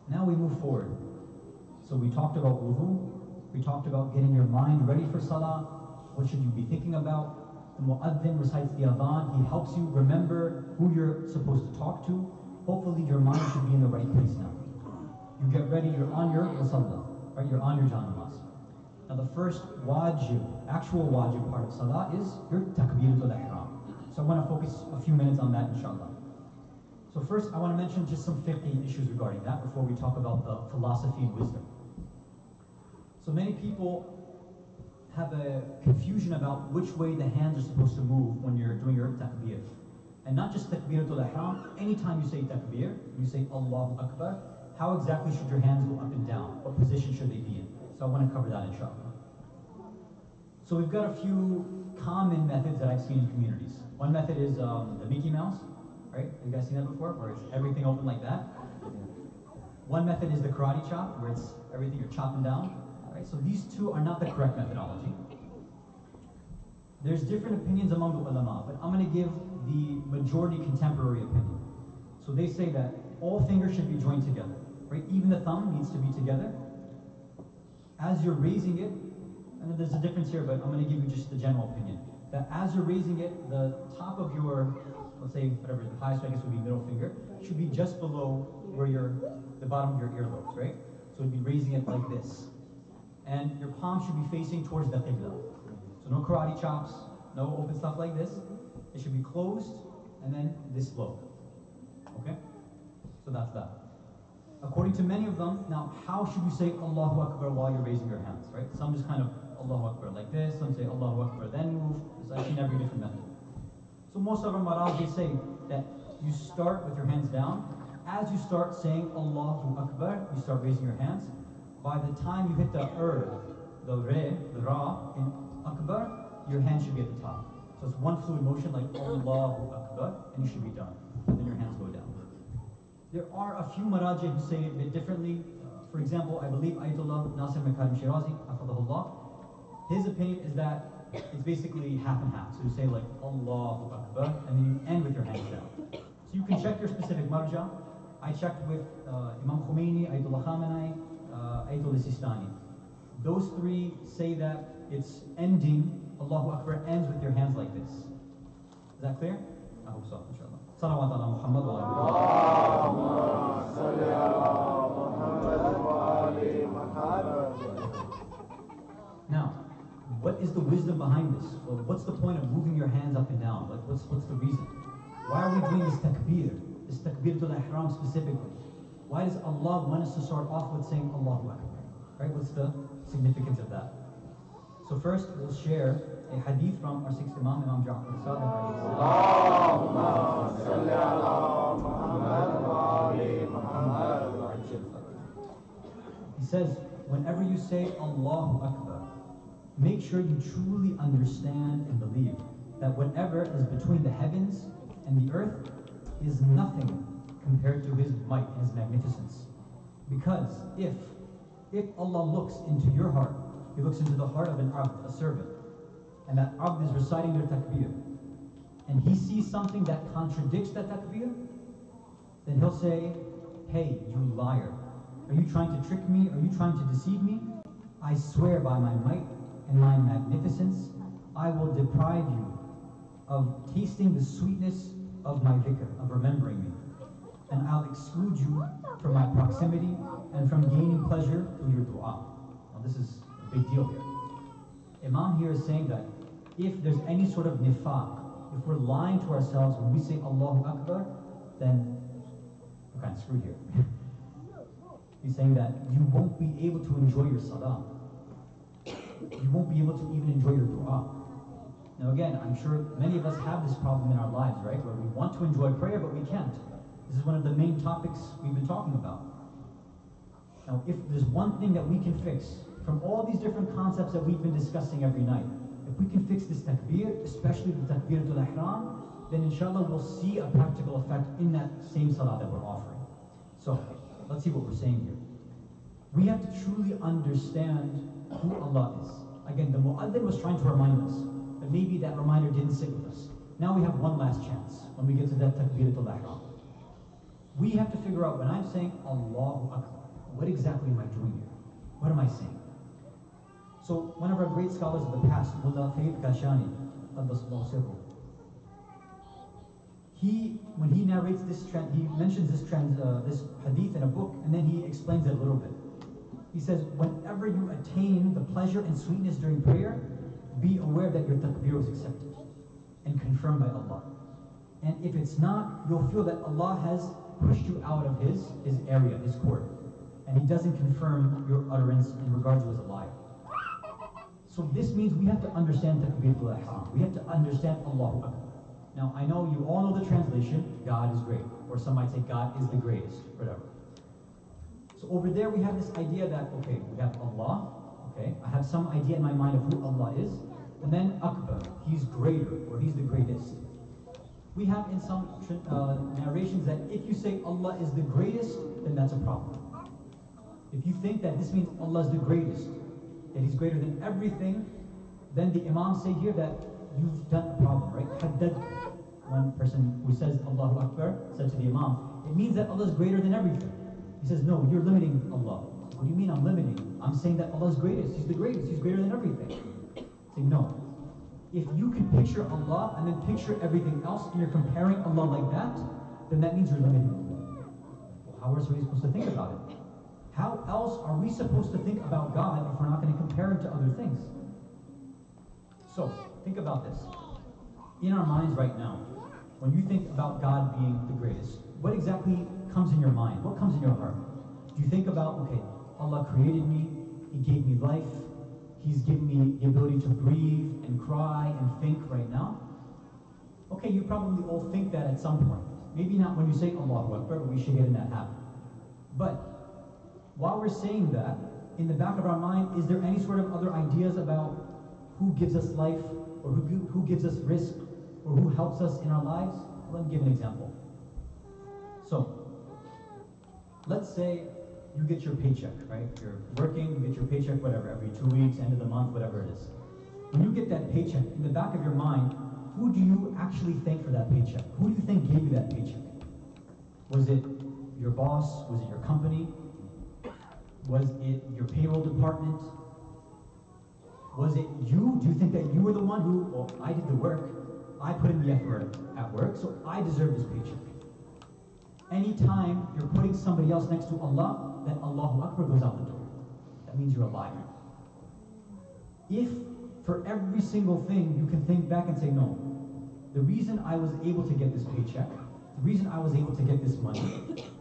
Now we move forward. So we talked about wudu, we talked about getting your mind ready for salah. What should you be thinking about? The mu'adhin recites the adhan. He helps you remember who you're supposed to talk to. Hopefully your mind should be in the right place now. you get ready, you're on your musalla, right? You're on your janamaz. Now the first wajib, actual wajib part of salah is your takbiratul ihram. So I want to focus a few minutes on that, inshallah. So first, I want to mention just some fiqh issues regarding that before we talk about the philosophy and wisdom. So many people have a confusion about which way the hands are supposed to move when you're doing your takbir. And not just takbiratul ihram, anytime you say takbir, you say Allahu Akbar, how exactly should your hands go up and down? What position should they be in? So I want to cover that, inshallah. So we've got a few common methods that I've seen in communities. One method is the Mickey Mouse, right? Have you guys seen that before? Where it's everything open like that. One method is the karate chop, where it's everything you're chopping down, right? So these two are not the correct methodology. There's different opinions among the ulama, but I'm going to give the majority contemporary opinion. So they say that all fingers should be joined together, right? Even the thumb needs to be together. As you're raising it, I know there's a difference here, but I'm going to give you just the general opinion. That as you're raising it, the top of your, let's say, whatever, the highest, I guess, would be middle finger, should be just below where the bottom of your earlobes, right? So it'd be raising it like this. And your palm should be facing towards the qibla. So no karate chops, no open stuff like this. It should be closed, and then this low. Okay? So that's that. According to many of them, now how should you say Allahu Akbar while you're raising your hands, right? Some just kind of Allahu Akbar like this, some say Allahu Akbar then move. I've seen every different method. So most of our maraji say that you start with your hands down. As you start saying Allahu Akbar, you start raising your hands. By the time you hit the the re, the ra in Akbar, your hand should be at the top. So it's one fluid motion like Allahu Akbar, and you should be done. And then your hands go down. There are a few maraji who say it a bit differently. For example, I believe Ayatollah Nasir Makarim Shirazi, Hafadahullah, his opinion is that it's basically half and half. So you say like Allahu Akbar, and then you end with your hands down. So you can check your specific marja. I checked with Imam Khomeini, Ayatollah Khamenei, Ayatollah Sistani. Those three say that it's ending, Allahu Akbar ends with your hands like this. Is that clear? I hope so, inshallah. Salawat ala Muhammad wa Now, what is the wisdom behind this? Well, what's the point of moving your hands up and down? Like, what's the reason? Why are we doing this takbiratul ihram specifically? Why does Allah want us to start off with saying Allahu Akbar? Right? What's the significance of that? So first, we'll share a hadith from our sixth Imam, Imam Ja'far al-Sadiq. He says, whenever you say Allahu Akbar, make sure you truly understand and believe that whatever is between the heavens and the earth is nothing compared to His might and His magnificence. Because if Allah looks into your heart, He looks into the heart of an abd, a servant, and that abd is reciting their takbir, and he sees something that contradicts that takbir, then He'll say, hey, you liar. Are you trying to trick me? Are you trying to deceive me? I swear by my might and my magnificence, I will deprive you of tasting the sweetness of my dhikr, of remembering me. And I'll exclude you from my proximity and from gaining pleasure through your dua. Now this is a big deal here. Imam here is saying that if there's any sort of nifaq, if we're lying to ourselves when we say Allahu Akbar, then we're kind of screwed here. He's saying that you won't be able to enjoy your salah. You won't be able to even enjoy your dua. Now again, I'm sure many of us have this problem in our lives, right? Where we want to enjoy prayer, but we can't. This is one of the main topics we've been talking about. Now, if there's one thing that we can fix from all these different concepts that we've been discussing every night, if we can fix this takbir, especially the takbiratul ihram, then inshallah we'll see a practical effect in that same salah that we're offering. So, let's see what we're saying here. We have to truly understand who Allah is. Again, the mu'adhin was trying to remind us, but maybe that reminder didn't sit with us. Now we have one last chance when we get to that takbiratul ihram. We have to figure out, when I'm saying Allahu Akbar, what exactly am I doing here? What am I saying? So one of our great scholars of the past, Mullah Sayyid Kashani, when he narrates this trend, he mentions this hadith in a book, and then he explains it a little bit. He says, whenever you attain the pleasure and sweetness during prayer, be aware that your takbir was accepted and confirmed by Allah. And if it's not, you'll feel that Allah has pushed you out of his area, his court, and he doesn't confirm your utterance in regards to as a liar. So this means we have to understand takbiratul ihram. We have to understand Allahu Akbar. Now, I know you all know the translation, God is great, or some might say God is the greatest, whatever. So over there we have this idea that, okay, we have Allah, okay, I have some idea in my mind of who Allah is, and then Akbar, he's greater, or he's the greatest. We have in some narrations that if you say Allah is the greatest, then that's a problem. If you think that this means Allah is the greatest, that he's greater than everything, then the Imam say here that you've done a problem, right? Haddad, one person who says Allahu Akbar, said to the Imam, it means that Allah is greater than everything. He says, no, you're limiting Allah. What do you mean I'm limiting? I'm saying that Allah is greatest. He's the greatest. He's greater than everything. Say, no. If you can picture Allah and then picture everything else and you're comparing Allah like that, then that means you're limiting Allah. Well, how else are we supposed to think about it? How else are we supposed to think about God if we're not going to compare him to other things? So, think about this. In our minds right now, when you think about God being the greatest, what exactly comes in your mind? What comes in your heart? Do you think about, okay, Allah created me, he gave me life, he's given me the ability to breathe and cry and think right now? Okay, you probably all think that at some point. Maybe not when you say Allahu Akbar, but we should get in that habit. But while we're saying that, in the back of our mind, is there any sort of other ideas about who gives us life, or who gives us risk, or who helps us in our lives? Let me give an example. So, let's say you get your paycheck, right? You're working, you get your paycheck, whatever, every 2 weeks, end of the month, whatever it is. When you get that paycheck, in the back of your mind, who do you actually thank for that paycheck? Who do you think gave you that paycheck? Was it your boss? Was it your company? Was it your payroll department? Was it you? Do you think that you were the one who, well, I did the work, I put in the effort at work, so I deserve this paycheck? Anytime you're putting somebody else next to Allah, then Allahu Akbar goes out the door. That means you're a liar. If for every single thing you can think back and say, no, the reason I was able to get this paycheck, the reason I was able to get this money,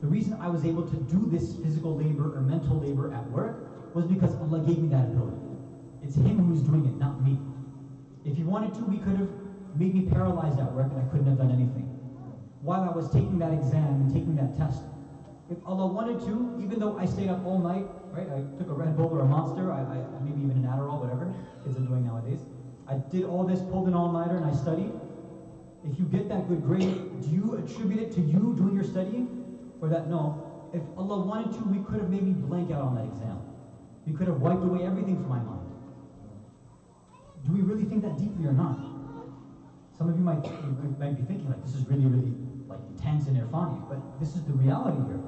the reason I was able to do this physical labor or mental labor at work was because Allah gave me that ability. It's him who's doing it, not me. If he wanted to, he could have made me paralyzed at work and I couldn't have done anything. While I was taking that exam and taking that test, if Allah wanted to, even though I stayed up all night, right? I took a Red Bull or a Monster, I maybe even an Adderall, whatever kids are doing nowadays. I did all this, pulled an all-nighter, and I studied. If you get that good grade, do you attribute it to you doing your studying? Or that, no, if Allah wanted to, we could have made me blank out on that exam. We could have wiped away everything from my mind. Do we really think that deeply or not? Some of you might be thinking, like, this is really, really like intense and irfani, but this is the reality here.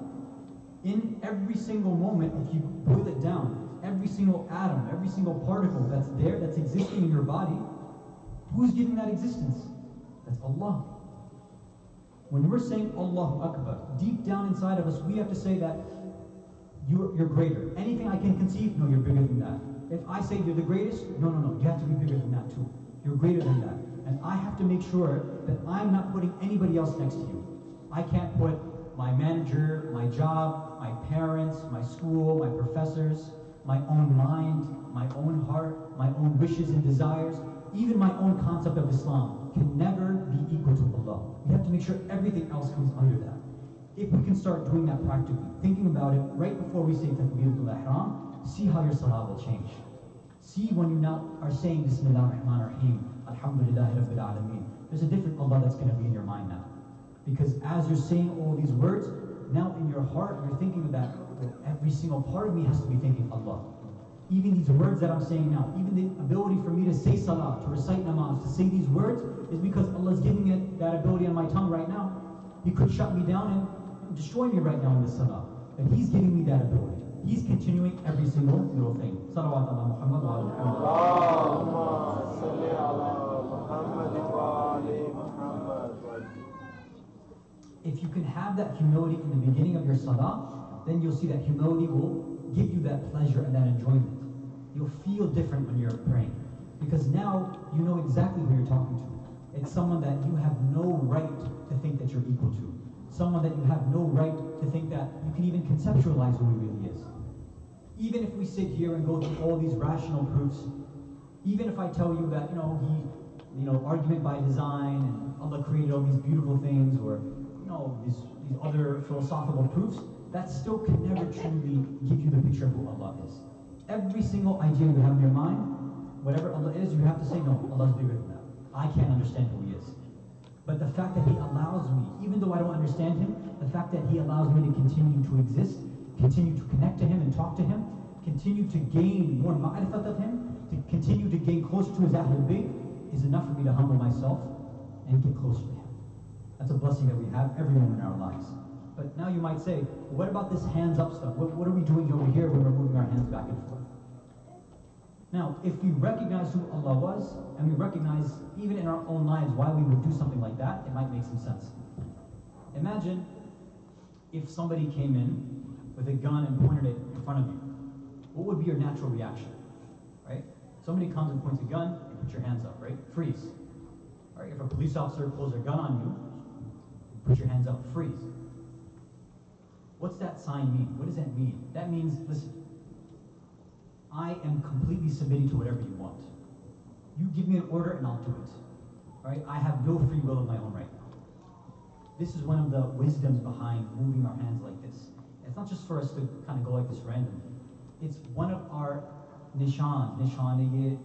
In every single moment, if you boil it down, every single atom, every single particle that's there, that's existing in your body, who's giving that existence? That's Allah. When we're saying Allahu Akbar, deep down inside of us, we have to say that you're greater. Anything I can conceive, no, you're bigger than that. If I say you're the greatest, no, you have to be bigger than that too. You're greater than that. And I have to make sure that I'm not putting anybody else next to you. I can't put my manager, my job, my parents, my school, my professors, my own mind, my own heart, my own wishes and desires, even my own concept of Islam can never be equal to Allah. We have to make sure everything else comes under that. If we can start doing that practically, thinking about it right before we say Takbiratul Ihram, see how your salah will change. See when you now are saying Bismillah ar-Rahman ar-Rahim, Alhamdulillahi Rabbil Alameen, there's a different Allah that's going to be in your mind now. Because as you're saying all these words, now in your heart you're thinking that every single part of me has to be thinking Allah. Even these words that I'm saying now, even the ability for me to say salah, to recite namaz, to say these words, is because Allah's giving it that ability on my tongue right now. He could shut me down and destroy me right now in this salah. But He's giving me that ability. He's continuing every single little thing. Salawat ala Muhammad wa ala Muhammad. Allahumma salli ala Muhammad wa ali Muhammad. have that humility in the beginning of your salah, then you'll see that humility will give you that pleasure and that enjoyment. You'll feel different when you're praying, because now you know exactly who you're talking to. It's someone that you have no right to think that you're equal to. Someone that you have no right to think that you can even conceptualize who he really is. Even if we sit here and go through all these rational proofs, even if I tell you that, argument by design and Allah created all these beautiful things, or, these other philosophical proofs, that still can never truly give you the picture of who Allah is. Every single idea you have in your mind, whatever Allah is, you have to say, no, Allah's bigger than that. I can't understand who he is. But the fact that he allows me, even though I don't understand him, the fact that he allows me to continue to exist, continue to connect to him and talk to him, continue to gain more ma'rifat of him, to continue to gain closer to his Ahlul Bayt, is enough for me to humble myself and get closer to him. That's a blessing that we have every moment in our lives. But now you might say, well, what about this hands up stuff? What are we doing over here when we're moving our hands back and forth? Now, if we recognize who Allah was, and we recognize even in our own lives why we would do something like that, it might make some sense. Imagine if somebody came in with a gun and pointed it in front of you. What would be your natural reaction, right? Somebody comes and points a gun, you put your hands up, right? Freeze. All right, if a police officer pulls a gun on you, put your hands up, freeze. What's that sign mean? What does that mean? That means, listen, I am completely submitting to whatever you want. You give me an order and I'll do it. Right? I have no free will of my own right now. This is one of the wisdoms behind moving our hands like this. It's not just for us to kind of go like this randomly. It's one of our nishaniye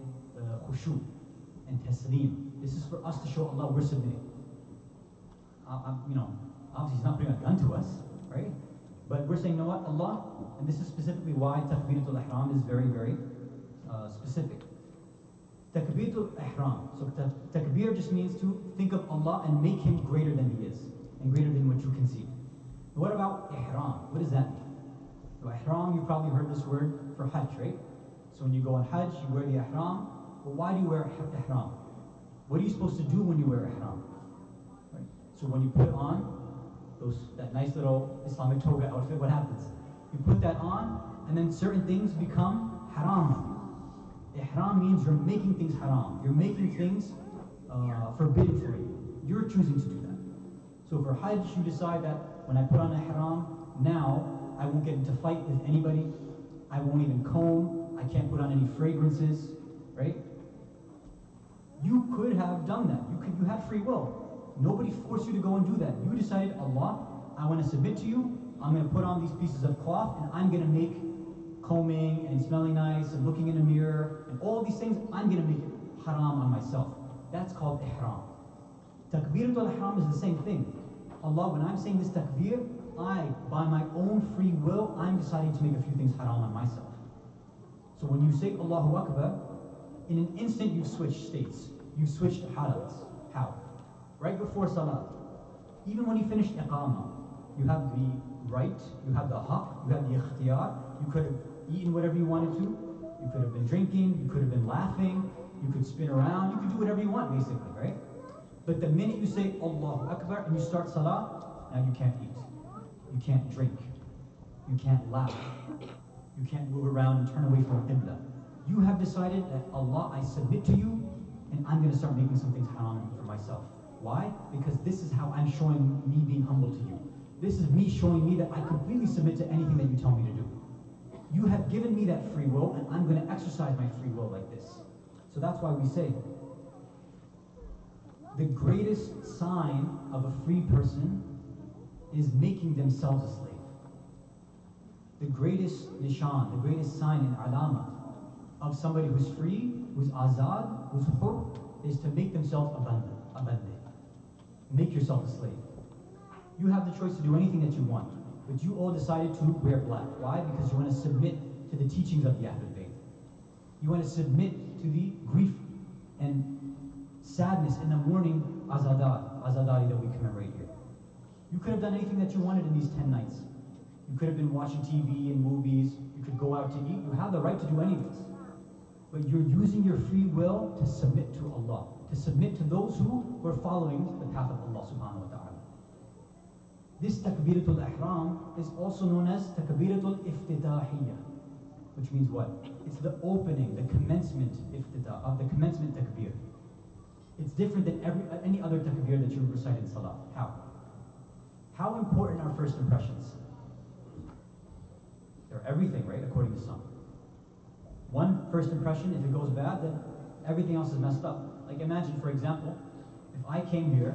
khushu and taslim. This is for us to show Allah we're submitting. Obviously he's not putting a gun to us, right? But we're saying, you know what, Allah, and this is specifically why Takbiratul Ihram is very, very specific. Takbiratul Ihram. So takbir just means to think of Allah and make him greater than he is, and greater than what you conceive. What about Ihram? What does that mean? So Ihram, you've probably heard this word for Hajj, right? So when you go on Hajj, you wear the Ihram. But why do you wear Ihram? What are you supposed to do when you wear Ihram? Right? So when you put on that nice little Islamic toga outfit, what happens? You put that on, and then certain things become haram. Ihram means you're making things haram. You're making things forbidden for you. You're choosing to do that. So for Hajj, you decide that when I put on Ihram, now I won't get into fight with anybody. I won't even comb. I can't put on any fragrances, right? You could have done that. You had free will. Nobody forced you to go and do that. You decided, Allah, I want to submit to you. I'm going to put on these pieces of cloth, and I'm going to make combing and smelling nice and looking in a mirror and all these things, I'm going to make it haram on myself. That's called ihram. Takbiratul ihram is the same thing. Allah, when I'm saying this takbir, by my own free will, I'm deciding to make a few things haram on myself. So when you say Allahu Akbar, in an instant you've switched states. You've switched halats. How? Right before salah. Even when you finish iqamah, you have the right, you have the haqq, you have the ikhtiyar. You could have eaten whatever you wanted to. You could have been drinking, you could have been laughing, you could spin around, you could do whatever you want basically, right? But the minute you say Allahu Akbar and you start salah, now you can't eat. You can't drink. You can't laugh. You can't move around and turn away from Qibla. You have decided that Allah, I submit to you, and I'm going to start making some things haram for myself. Why? Because this is how I'm showing me being humble to you. This is me showing me that I completely submit to anything that you tell me to do. You have given me that free will, and I'm going to exercise my free will like this. So that's why we say, the greatest sign of a free person is making themselves a slave. The greatest nishan, the greatest sign in alama of somebody who's free, who's azad, who's hur, is to make themselves abandoned. Make yourself a slave. You have the choice to do anything that you want, but you all decided to wear black. Why? Because you want to submit to the teachings of the Ahlul Bayt. You want to submit to the grief and sadness in the morning azadari that we commemorate here. You could have done anything that you wanted in these 10 nights. You could have been watching TV and movies. You could go out to eat. You have the right to do any of this. But you're using your free will to submit to Allah, to submit to those who were following the path of Allah subhanahu wa ta'ala. This takbiratul ihram is also known as takbiratul iftitahiyya, which means what? It's the opening, the commencement of the commencement takbir. It's different than any other takbir that you recite in salah. How? How important are first impressions? They're everything, right? According to some. One first impression, if it goes bad, then everything else is messed up. Like imagine, for example, if I came here,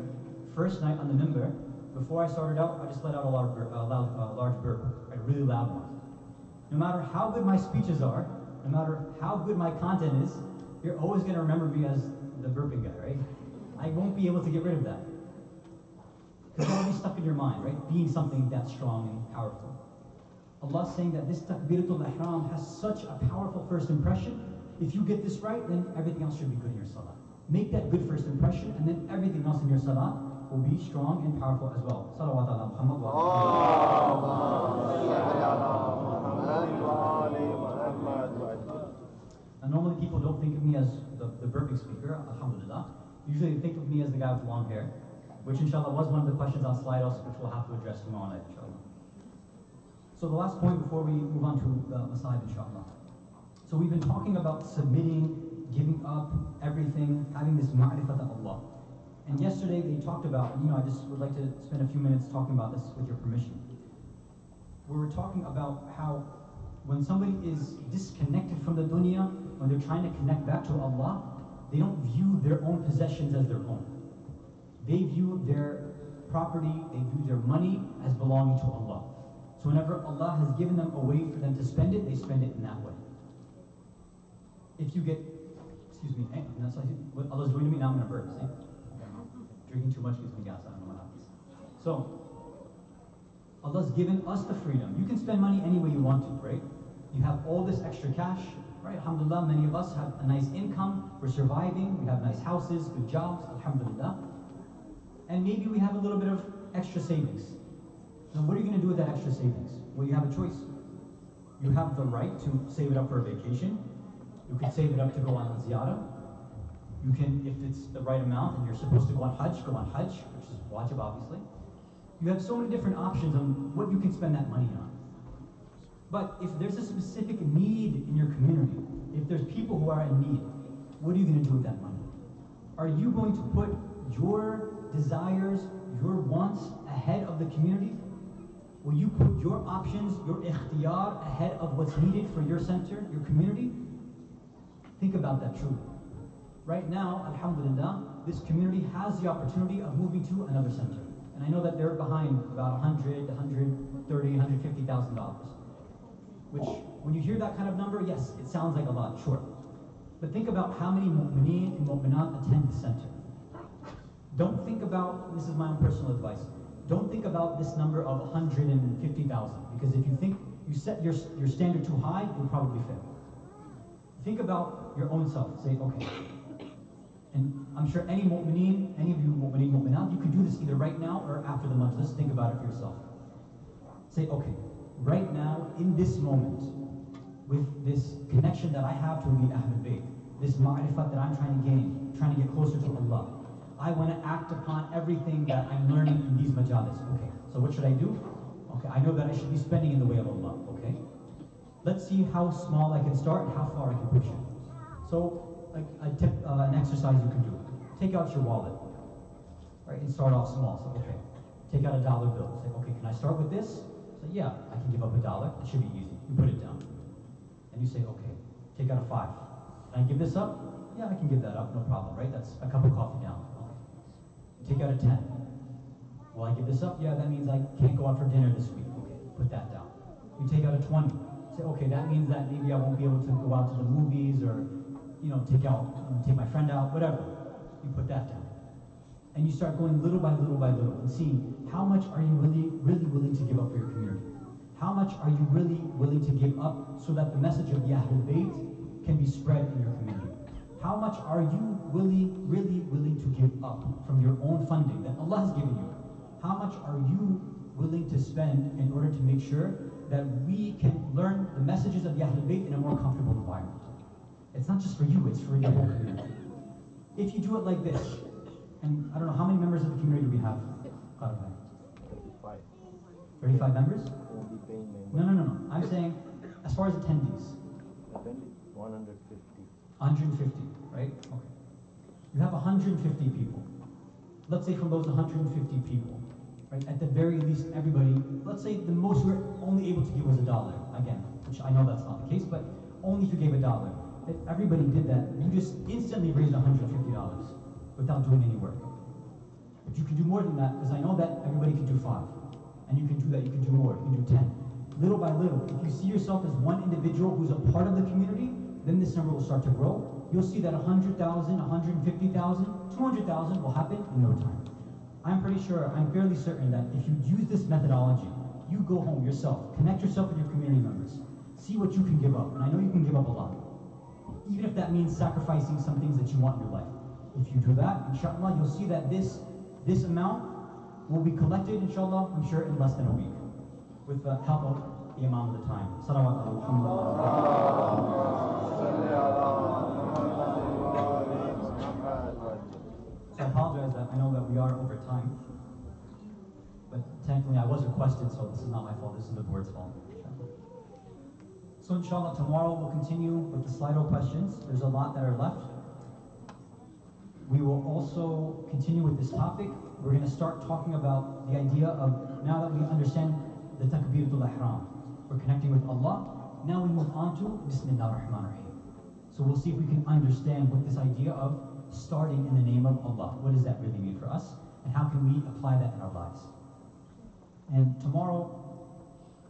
first night on the minbar, before I started out, I just let out a large burp, a really loud one. No matter how good my speeches are, no matter how good my content is, you're always going to remember me as the burping guy, right? I won't be able to get rid of that. Because that'll be stuck in your mind, right? Being something that strong and powerful. Allah's saying that this takbiratul ihram has such a powerful first impression. If you get this right, then everything else should be good in your salah. Make that good first impression, and then everything else in your salah will be strong and powerful as well. Salawat ala Muhammad wa And normally people don't think of me as the burping speaker, alhamdulillah. Usually they think of me as the guy with long hair, which inshallah was one of the questions on Slidos, which we'll have to address tomorrow night, inshallah. So the last point before we move on to the Masahib, inshallah. So we've been talking about submitting, giving up, everything, having this ma'rifat of Allah. And yesterday they talked about, I just would like to spend a few minutes talking about this with your permission. We were talking about how when somebody is disconnected from the dunya, when they're trying to connect back to Allah, they don't view their own possessions as their own. They view their property, they view their money as belonging to Allah. So whenever Allah has given them a way for them to spend it, they spend it in that way. If you get, that's what Allah's doing to me, now I'm going to burp, see? Drinking too much gives me gas, I don't know what happens. So, Allah's given us the freedom. You can spend money any way you want to, right? You have all this extra cash, right? Alhamdulillah, many of us have a nice income, we're surviving, we have nice houses, good jobs, alhamdulillah. And maybe we have a little bit of extra savings. Now what are you going to do with that extra savings? Well, you have a choice. You have the right to save it up for a vacation. You can save it up to go on ziyarah. You can, if it's the right amount and you're supposed to go on Hajj, which is wajib obviously. You have so many different options on what you can spend that money on. But if there's a specific need in your community, if there's people who are in need, what are you going to do with that money? Are you going to put your desires, your wants ahead of the community? Will you put your options, your ikhtiyar ahead of what's needed for your center, your community? Think about that truly. Right now, alhamdulillah, this community has the opportunity of moving to another center. And I know that they're behind about $100,000, $130,000, $150,000. Which, when you hear that kind of number, yes, it sounds like a lot, sure. But think about how many mu'mineen and mu'minat attend the center. Don't think about, this is my own personal advice, don't think about this number of 150,000, because if you think you set your standard too high, you'll probably fail. Think about your own self. Say, okay, and I'm sure any mu'mineen, any of you mu'mineen, mu'minat, you can do this either right now or after the majlis. Think about it for yourself. Say, okay, right now, in this moment, with this connection that I have to the Ahlul Bayt, this ma'rifat that I'm trying to gain, trying to get closer to Allah, I want to act upon everything that I'm learning in these majalis. Okay, so what should I do? Okay, I know that I should be spending in the way of Allah, okay? Let's see how small I can start and how far I can push it. So, like a tip, an exercise you can do. Take out your wallet, right, and start off small. So, okay, take out a dollar bill. Say, okay, can I start with this? Say, yeah, I can give up $1. It should be easy. You put it down. And you say, okay, take out a 5. Can I give this up? Yeah, I can give that up, no problem, right? That's a cup of coffee down. Take out a 10. Will I give this up? Yeah, that means I can't go out for dinner this week. Okay, put that down. You take out a 20. Say, okay, that means that maybe I won't be able to go out to the movies or, take my friend out, whatever. You put that down. And you start going little by little by little and seeing how much are you really, really willing to give up for your community? How much are you really willing to give up so that the message of the Ahlul Bayt can be spread in your community? How much are you really, really willing to give up from your own funding that Allah has given you? How much are you willing to spend in order to make sure that we can learn the messages of the Ahlul Bayt in a more comfortable environment? It's not just for you, it's for your whole community. If you do it like this, and I don't know how many members of the community we have? 5. 35 members? Only paying members. No. I'm saying, as far as attendees. Attendee 150. 150, right? Okay. You have 150 people. Let's say from those 150 people, right? At the very least, everybody, let's say the most we're only able to give was $1. Again, which I know that's not the case, but only if you gave $1. If everybody did that, you just instantly raised $150 without doing any work. But you can do more than that, because I know that everybody can do 5. And you can do that, you can do more, you can do 10. Little by little, if you see yourself as one individual who's a part of the community, then this number will start to grow. You'll see that 100,000, 150,000, 200,000 will happen in no time. I'm pretty sure, I'm fairly certain that if you use this methodology, you go home yourself, connect yourself with your community members, see what you can give up, and I know you can give up a lot. Even if that means sacrificing some things that you want in your life. If you do that, inshallah, you'll see that this amount will be collected, inshallah, I'm sure in less than a week, with the help of the Imam of the time. Salawat ala Muhammad. So I apologize that I know that we are over time, but technically I was requested, so this is not my fault, this is the board's fault. So inshallah, tomorrow we'll continue with the Slido questions. There's a lot that are left. We will also continue with this topic. We're going to start talking about the idea of, now that we understand the Takbiratul Ihram, we're connecting with Allah. Now we move on to Bismillah ar-Rahman ar-Rahim. So we'll see if we can understand what this idea of starting in the name of Allah, what does that really mean for us, and how can we apply that in our lives. And tomorrow,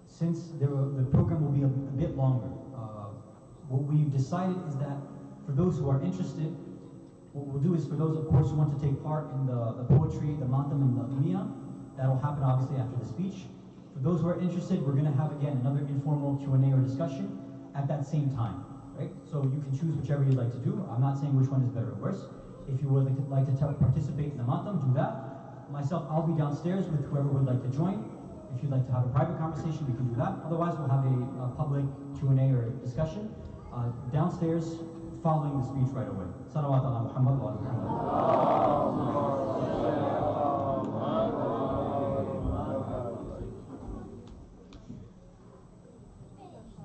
since the program will be a bit longer, what we've decided is that for those who are interested, what we'll do is for those, of course, who want to take part in the poetry, the matam, and the miya, that'll happen obviously after the speech. For those who are interested, we're going to have, again, another informal Q&A or discussion at that same time, right? So you can choose whichever you'd like to do. I'm not saying which one is better or worse. If you would like to participate in the matam, do that. Myself, I'll be downstairs with whoever would like to join. If you'd like to have a private conversation, we can do that. Otherwise, we'll have a public Q&A or discussion downstairs following the speech right away. Salawat ala Muhammad wa ala Muhammad.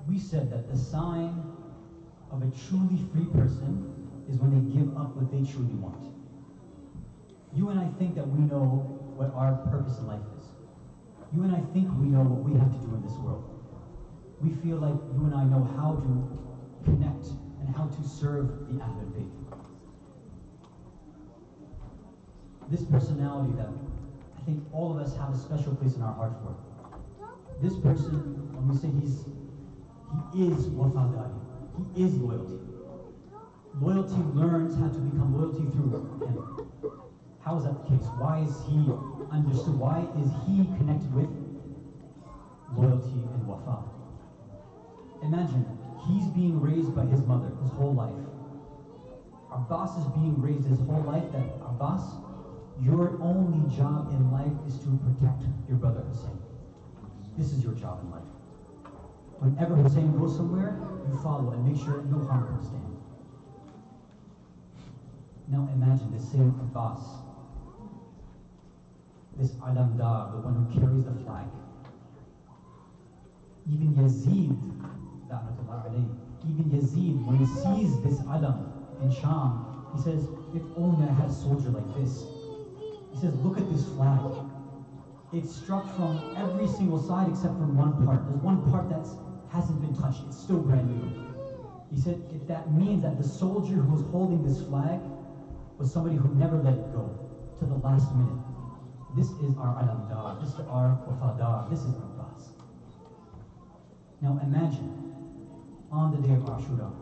We said that the sign of a truly free person is when they give up what they truly want. You and I think that we know what our purpose in life is. You and I think we know what we have to do in this world. We feel like you and I know how to connect and how to serve the Ahlul Bayt. This personality that I think all of us have a special place in our heart for. This person, when we say he is wafadari, he is loyalty. Loyalty learns how to become loyalty through him. How is that the case? Why is he understood? Why is he connected with loyalty and wafa? Imagine, he's being raised by his mother his whole life. Abbas is being raised his whole life that, Abbas, your only job in life is to protect your brother Hussein. This is your job in life. Whenever Hussein goes somewhere, you follow and make sure no harm comes to him. Now imagine this same Abbas, this Alamdar, the one who carries the flag. Even Yazid, even Yazid, when he sees this Alam in Sham, he says, if only I had a soldier like this. He says, look at this flag. It's struck from every single side except from one part. There's one part that hasn't been touched. It's still brand new. He said, if that means that the soldier who was holding this flag was somebody who never let it go to the last minute. This is our Alamdar, this is our Wafadar, this is Abbas. Now imagine, on the day of Ashura,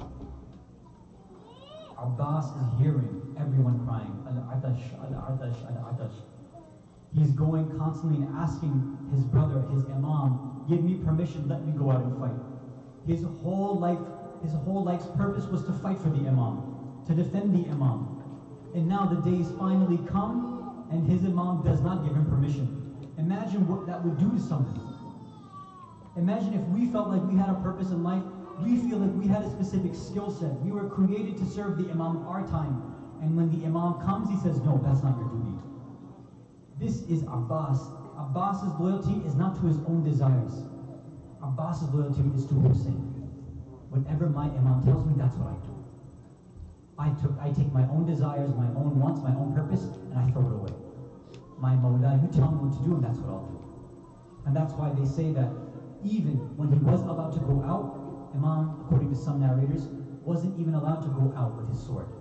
Abbas is hearing everyone crying, Al-Atash, Al-Atash, Al-Atash. He's going constantly and asking his brother, his Imam, give me permission, let me go out and fight. His whole life's purpose was to fight for the Imam, to defend the Imam. And now the days finally come, and his Imam does not give him permission. Imagine what that would do to somebody. Imagine if we felt like we had a purpose in life, we feel like we had a specific skill set. We were created to serve the Imam of our time. And when the Imam comes, he says, no, that's not your duty. This is Abbas. Abbas's loyalty is not to his own desires. Abbas's loyalty is to Hussein. Whatever my Imam tells me, that's what I do. I take my own desires, my own wants, my own purpose, and I throw it away. My Mawla, you tell me what to do, and that's what I'll do. And that's why they say that even when he was allowed to go out, Imam, according to some narrators, wasn't even allowed to go out with his sword.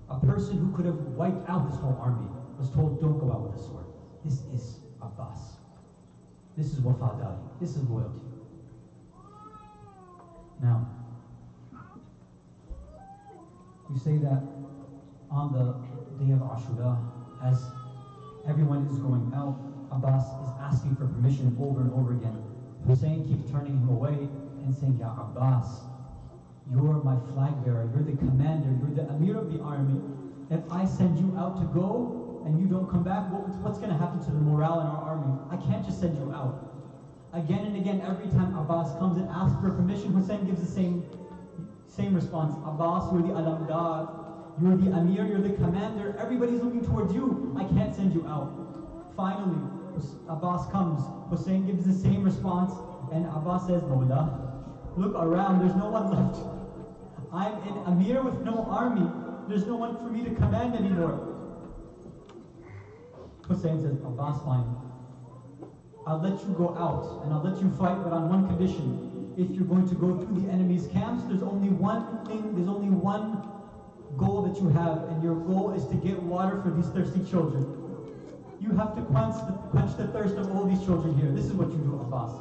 A person who could have wiped out this whole army was told, don't go out with a sword. This is Abbas. This is wafadari. This is loyalty. Now, we say that on the day of Ashura, as everyone is going out, Abbas is asking for permission over and over again. Hussein keeps turning him away and saying, Ya Abbas, you're my flag bearer, you're the commander, you're the Amir of the army. If I send you out to go and you don't come back, what's going to happen to the morale in our army? I can't just send you out. Again and again, every time Abbas comes and asks for permission, Hussein gives the same response. Abbas, you're the Alamdar, you're the Amir, you're the commander, everybody's looking towards you. I can't send you out. Finally, Abbas comes, Hussein gives the same response, and Abbas says, Mawla, look around, there's no one left. I'm an Amir with no army. There's no one for me to command anymore. Hussein says, Abbas, fine. I'll let you go out and I'll let you fight, but on one condition. If you're going to go through the enemy's camps, there's only one goal that you have, and your goal is to get water for these thirsty children. You have to quench the thirst of all these children here. This is what you do, Abbas.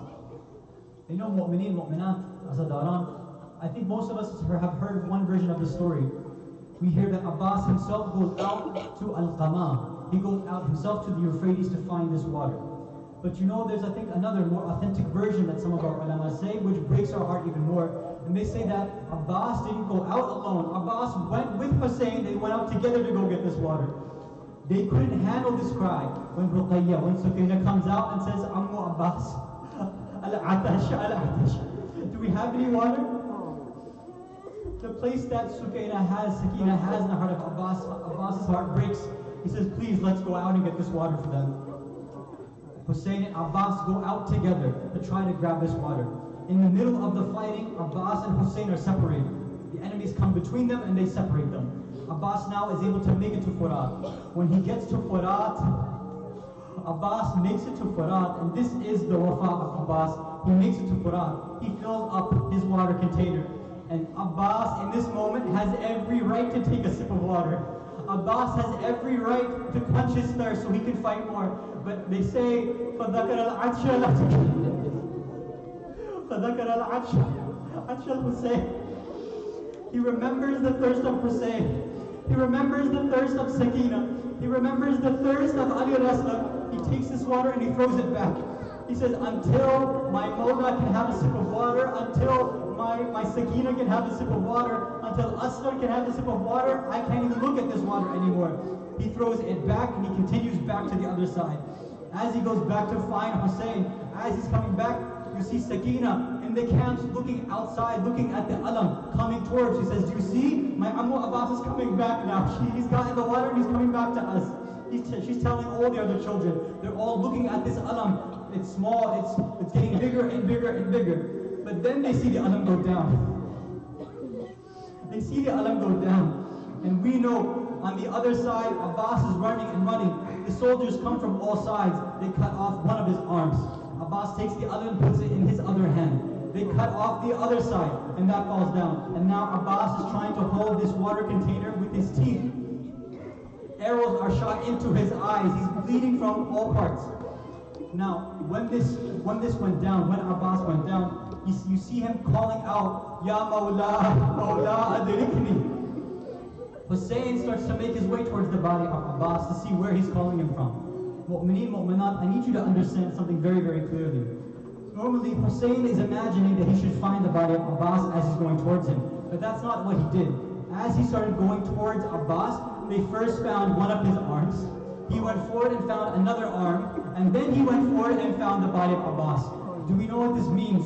You know, mu'mineen, mu'minat, azadaran, I think most of us have heard one version of the story. We hear that Abbas himself goes out to Al-Qama. He goes out himself to the Euphrates to find this water. But you know, there's, I think, another more authentic version that some of our ulama say, which breaks our heart even more. And they say that Abbas didn't go out alone. Abbas went with Hussein. They went out together to go get this water. They couldn't handle this cry. When Sukaina comes out and says, Ammu Abbas, Al-Atash, Al-Atash. Do we have any water? The place that Sakina has in the heart of Abbas, Abbas's heart breaks. He says, please, let's go out and get this water for them. Hussein and Abbas go out together to try to grab this water. In the middle of the fighting, Abbas and Hussein are separated. The enemies come between them and they separate them. Abbas now is able to make it to Furat. When he gets to Furat, Abbas makes it to Furat, and this is the wafa of Abbas. He makes it to Furat. He fills up his water container. And Abbas, in this moment, has every right to take a sip of water. Abbas has every right to quench his thirst so he can fight more. But they say, فَذَكَرَ الْعَطْشَ Hussein. He remembers the thirst of Hussein. He remembers the thirst of Sakina. He remembers the thirst of Ali Rasla. He takes this water and he throws it back. He says, until my Mawla can have a sip of water, until my Sakina can have a sip of water, until Asghar can have a sip of water, I can't even look at this water anymore. He throws it back and he continues back to the other side. As he goes back to find Hussein, as he's coming back, you see Sakina in the camps looking outside, looking at the alam, coming towards. She says, do you see? My Ammu Abbas is coming back now. He's gotten the water and he's coming back to us. She's telling all the other children. They're all looking at this alam. It's small, it's getting bigger and bigger and bigger. But then they see the alam go down. They see the alam go down. And we know on the other side, Abbas is running and running. The soldiers come from all sides. They cut off one of his arms. Abbas takes the other and puts it in his other hand. They cut off the other side, and that falls down. And now Abbas is trying to hold this water container with his teeth. Arrows are shot into his eyes. He's bleeding from all parts. Now, when this went down, when Abbas went down, you see him calling out, Ya Mawla, Mawla adrikni. Hussein starts to make his way towards the body of Abbas to see where he's calling him from. Mu'mineen, mu'minat, I need you to understand something very, very clearly. Normally, Hussein is imagining that he should find the body of Abbas as he's going towards him. But that's not what he did. As he started going towards Abbas, they first found one of his arms. He went forward and found another arm, and then he went forward and found the body of Abbas. Do we know what this means?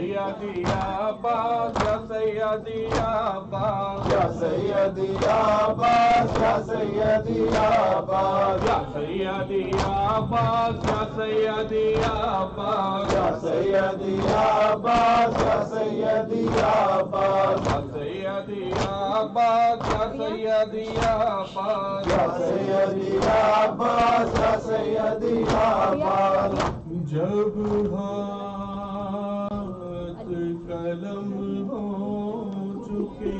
Sayyidi Abbas, Ya Sayyidi Abbas, Ya Sayyidi Abbas, Ya Sayyidi Abbas, Ya Sayyidi Abbas, Ya Sayyidi Abbas, Ya Sayyidi Abbas, Ya Sayyidi Abbas, Ya Sayyidi Abbas, Ya Sayyidi Abbas, Ya Sayyidi Abbas, Ya Sayyidi Abbas. जब हाथ कलम हो चुके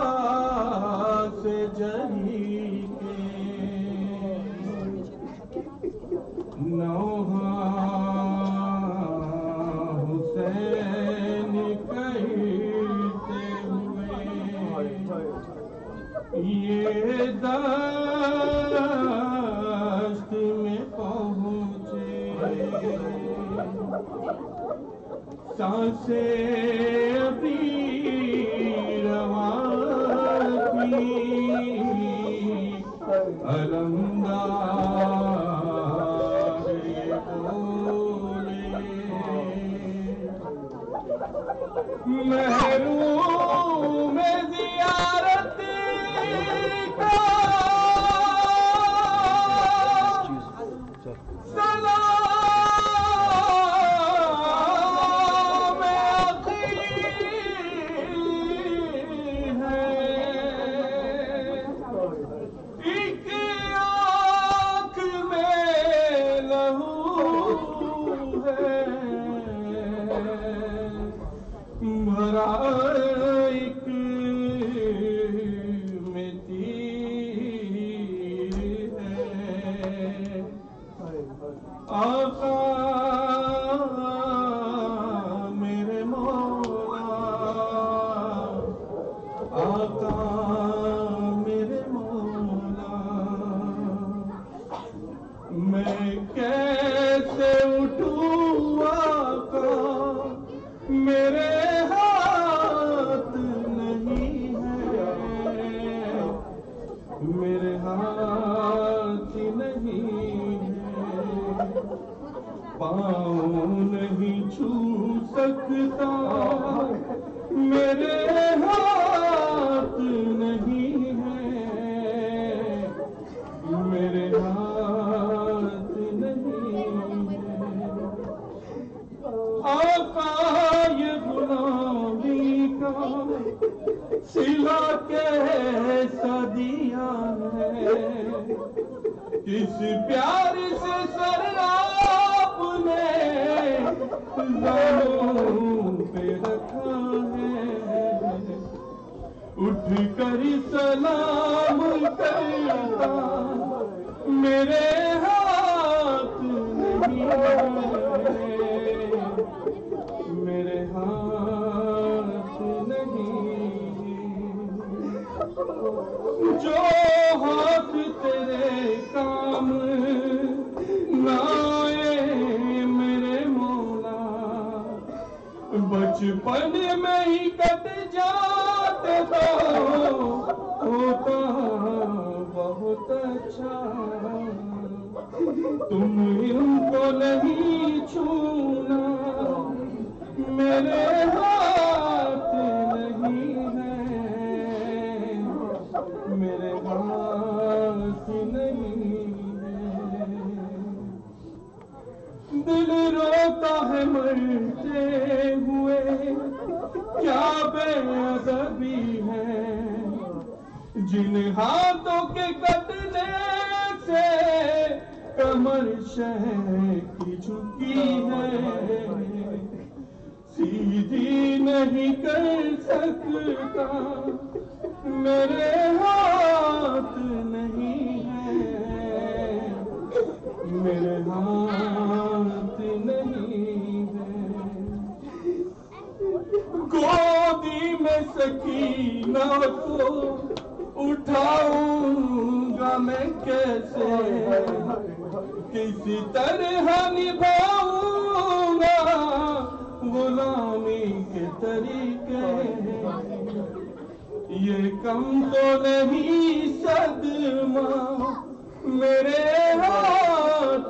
अब्बास जही के नौहा हुसैन कहते हुए ये दश्त में पहुँचे सांसे अभी रवा थी अलमदार ये बोले महरूम ज़ियारत का सलाम आखिर है एक आँख में लहू है भरा एक में तीर है आका मेरे मौला आका मेरे मौला मैं कैसे उठूँ आका मेरे हाथ नहीं है मेरे हाथ नहीं है पाँव नहीं छू सकता मेरे हाथ नहीं है मेरे हाथ नहीं है आका ये गुलामी का सिला कैसा दिया है किस प्यार से सर आपने ज़मीनों पे रखा है उठ कर सलाम करता मेरे हाथ नहीं है मेरे हाथ नहीं जो हाथ तेरे काम ना आए मेरे मौला बचपन में ही कट जाते तो होता बहुत अच्छा तुम इनको नहीं छूना मेरे हाथ नहीं है मेरे हाथ नहीं है दिल रोता है मरते हुए क्या बेअदबी है जिन हाथों के कटने से कमर शह की झुकी है सीधी नहीं कर सकता मेरे हाथ नहीं है मेरे हाथ नहीं है गोदी में सकीना को उठाऊंगा मैं कैसे किसी तरह निभाऊंगा गुलामी के तरीके ये कम तो नहीं सदमा मेरे हाथ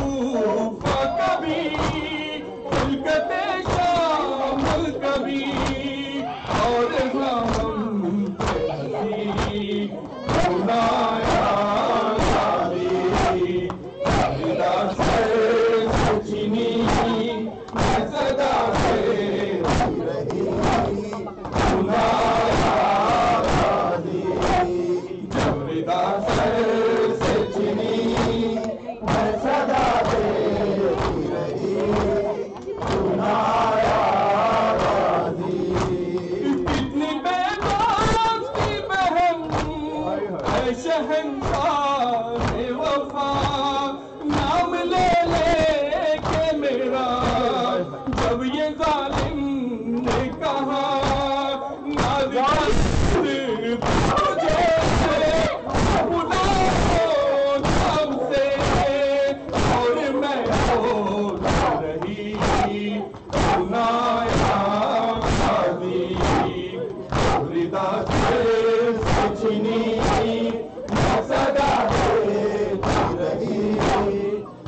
कूफा कभी कलकत्ते शाम कभी और हम हंसी सुनाया चीनी सदा से रही सुनाया जमरिदा से चीनी सदा से रही सुनाया कितनी बेबास की बहन है शहंशाह वफा नाम ले ले के मेरा जब ये जालिम ने कहा तुझे बुलाओ नाम से और मैं बोल रही सुनाया हृदा से छीनी सदा देती रही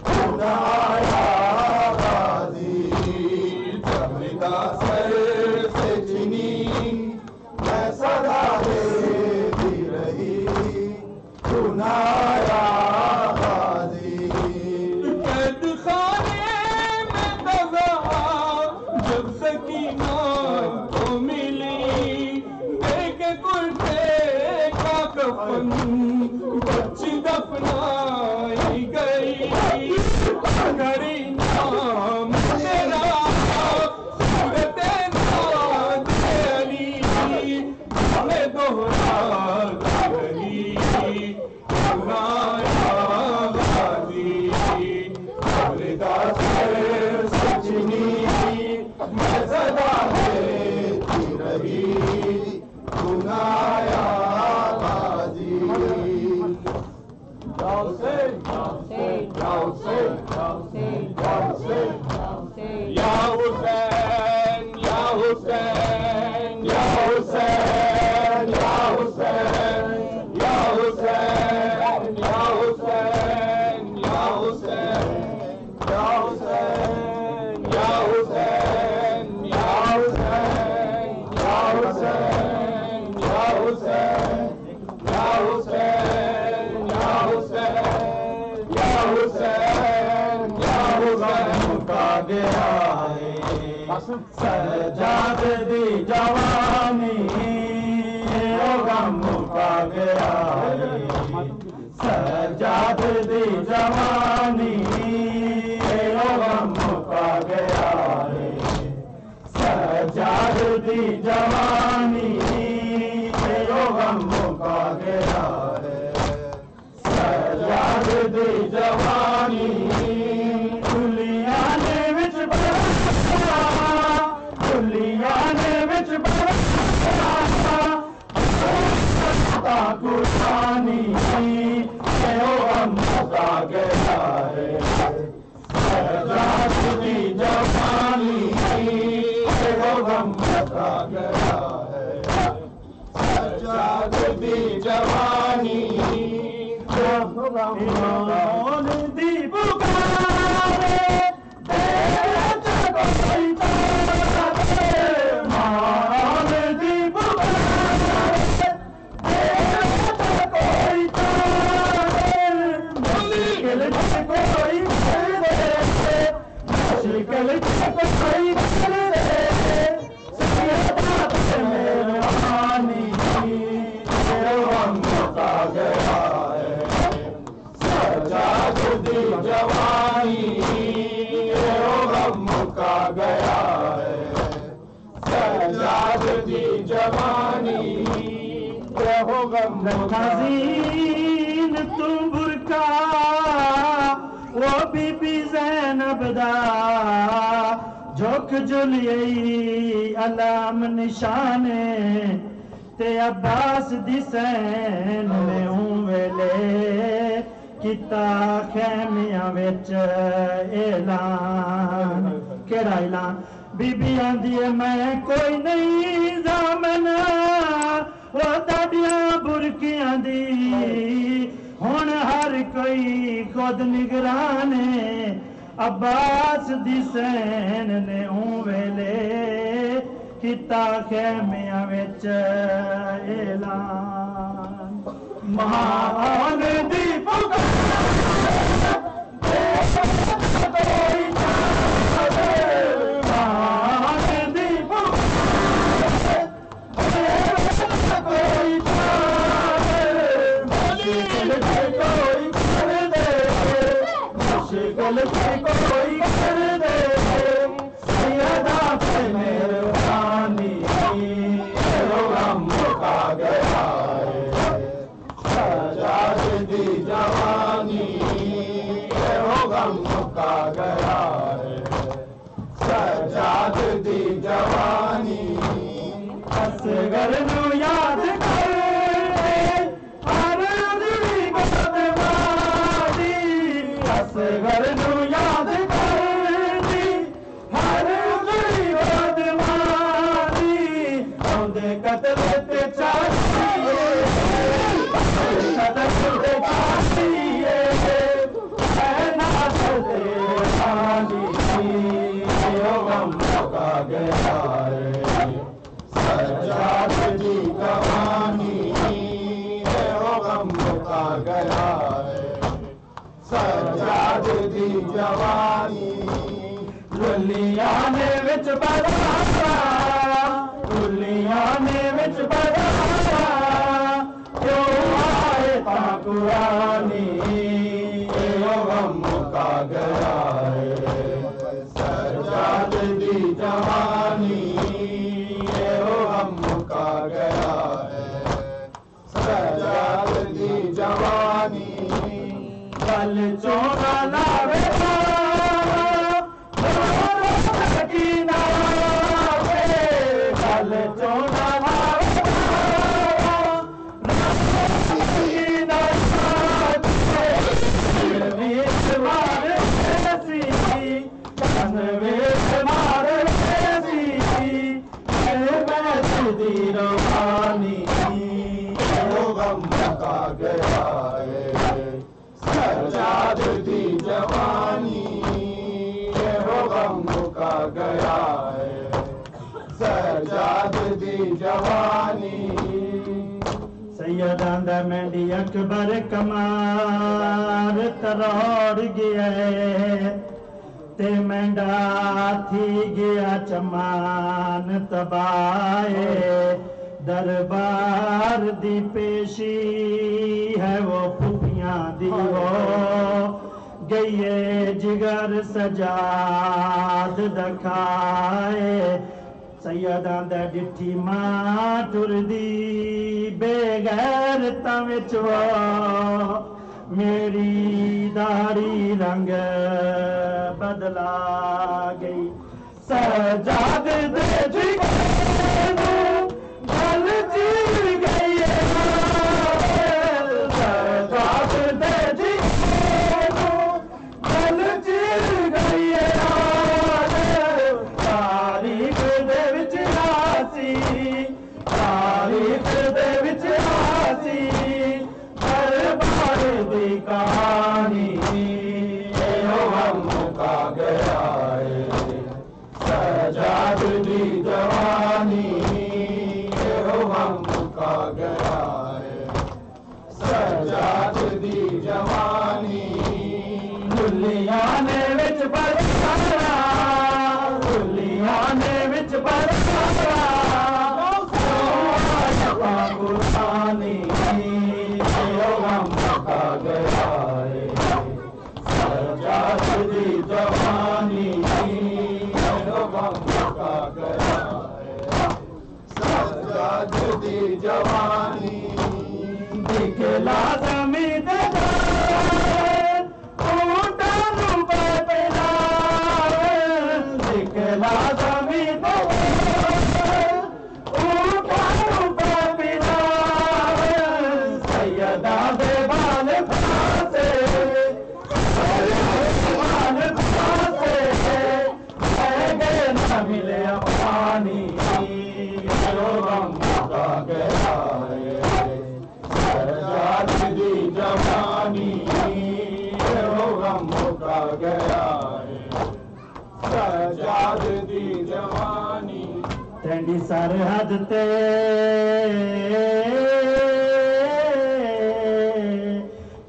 सुनाया हृदा से छीनी मैं सदा देती रही सुनाया कैद खाने में दगा जब सकीना को मिली देख कुर्ते का कफन बच्ची दफनाई गई करी नाम तेरा सूरत नाद अली हमें दोहरा रही सुनाया हृदा से सचनी मैं सदा देती रही सुनाया या हुसैन या हुसैन या हुसैन या हुसैन या हुसैन या हुसैन या हुसैन या हुसैन या हुसैन या हुसैन या हुसैन या हुसैन या हुसैन या हुसैन या हुसैन या हुसैन का गया सजाद दी जवानी गम का गया सजाद दी जवानी गम का गया सजाद दी जवानी गम का गया सजाद दी जवानी दुलियाने विच दुलियाने विच कुर्बानी गम का गया सजाद दी जवानी गम का गया सजाद दी जवानी मान दी पुकारे मान दी पुकारे मुश्किल कोई मुश्किल कोई मेहरबानी का गया सजाद दी जवानी गम का गया सजाद दी जवानी गम नज़ीन तू बुरका वो बीबी ज़ैनब दा झोंक जुलियई अलाम निशाने ते अब्बास दी सैन ने वेले किता खैमिया विच ऐलान केड़ा ऐलान बीबी आंदी है मैं कोई नहीं जामन वो ताड़ियां बुरकियां दी हुण हर कोई खुद निगराने अब्बास दी सैन ने वेले किता खैमियां विच ऐलान महान दी पुकार कोई महान दी पुकार कोई मुश्किल कोई कर दे सैयदा पे मेहरबानी गम का गया सजाद दी जवानी गम का गया सजाद दी जवानी असगर नू याद कर असगर नू याद करनी हर उंगली बदमानी औंदे कतल ते चाचिए कतल ते चाचिए है नासर ते रानी यो गम का गया सजाद दी जवानी यो गम का गया सजाद दी जवानी दुनिया ने विच बराया दुनिया ने विच बराया क्यों आए ताकुरानी यो गम का गया सजाद दी जवानी यो गम का गया सजाद दी जवानी कल चोरा लावे सकीना कल चोरा लावे सकीना वीर मारे सी कन वीर मारे सी मैं तुझी रवानी गम का गया सजाद दी जवानी वो गम का गया सजाद दी जवानी सैयद आंदा मेंढी अकबर कमार तरोड़ गया ते मेंढा थी गया चमान तबाए दरबार दी पेशी है वो फुफियां दी वो गईए जिगर सजाद दखाए सैयदां दा डिठी मां टुरदी बेगैर तविच वो मेरी दाढ़ी रंग बदला गई सजाद दे जिगर गल चीर गई सजाद दे जिगर गल चीर गई तारीख दे विच आसी तारीख दे विच आसी दरबार दी कहानी गम का गया सजाद दी सजाद दी जवानी तेरी सरहद ते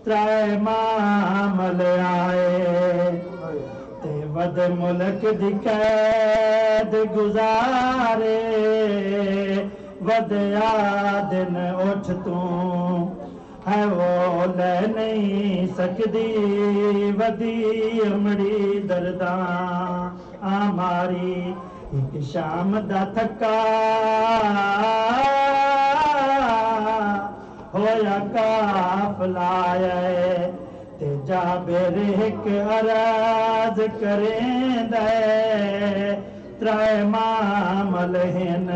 त्रै मामल आए ते वद मुल्क दी कैद गुजारे वदया दिन उठ तू है वो ले नहीं सकदी वदी अमड़ी दर्दा आमारी एक शाम दा थका होया काफला आए ते जाबिर एक अराज करेंदा त्रै मामल हिन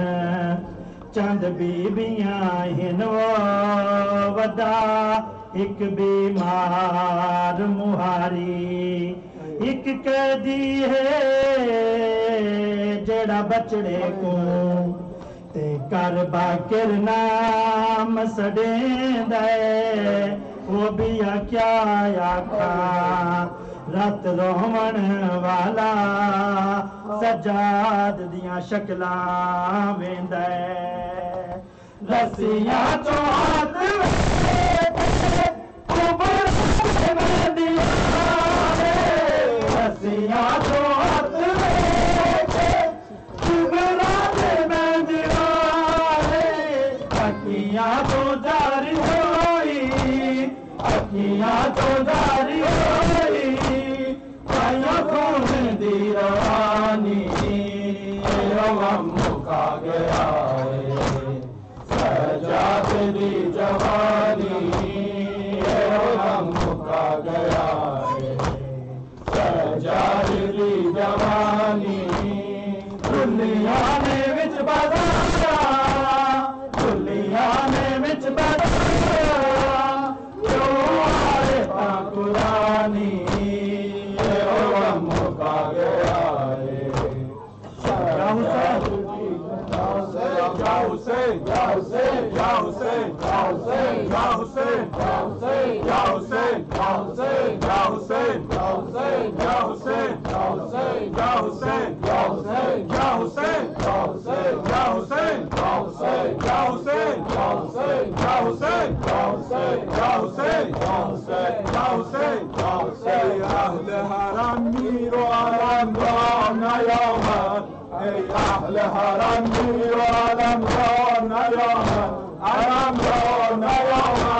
चंद बीबियां हिन वो वदा एक बीमार मुहारी एक कैदी है जेड़ा बचड़े को ते कर बाकिर नाम सडेंदा वो भी क्या आखा रत रोवण वाला सजाद दियां शक्लां वेंदा रस्सियां चो हाथ रस्सियां चो हाथ अखियां तो जारी होई अखियां तो जारी होई आया खून दी रवानी गम मुका गया सजाद दी जवानी गम मुका गया सजाद दी जवानी दुनिया ने विच बाज़ारा दुनिया ने विच बाज़ारा क्यों आए कुरानी गम मुका गया أهل هرمي وألم رانا يوما ألم رانا يوما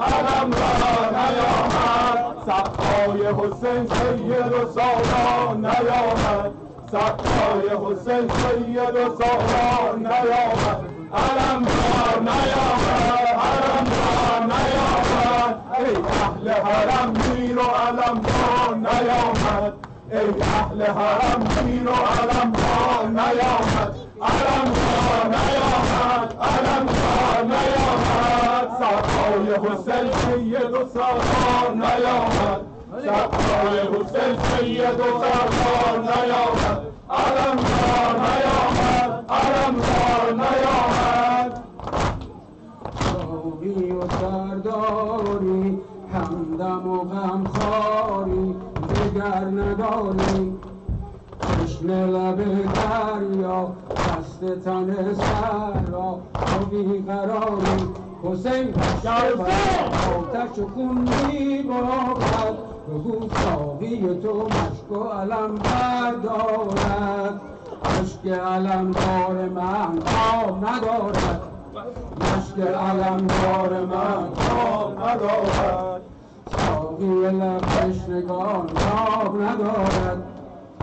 ألم رانا يوما سقای حسین سید و سالانا يوما سقای حسین سید و سالانا يوما ألم رانا يوما ألم رانا يوما ای أهل هرمي وألم رانا يوما ای اهل حرم دین و علم را نیامد علم را نیامد علم را نیامد سقای حسین سید و سالار نیامد سقای حسین سید و سالار نیامد علم را نیامد علم را نیامد شوقی و سرداری همدم و غمخواری دگر نداری تشنه لب دریا دست تن سر را تو بیقراری حسین آتش و خون میبارد بگو ساقی تو مشک و علم بردارد مشک علمدار من خواب ندارد مشک علمدار من خواب ندارد ساقی لب تشنگان خواب ندارد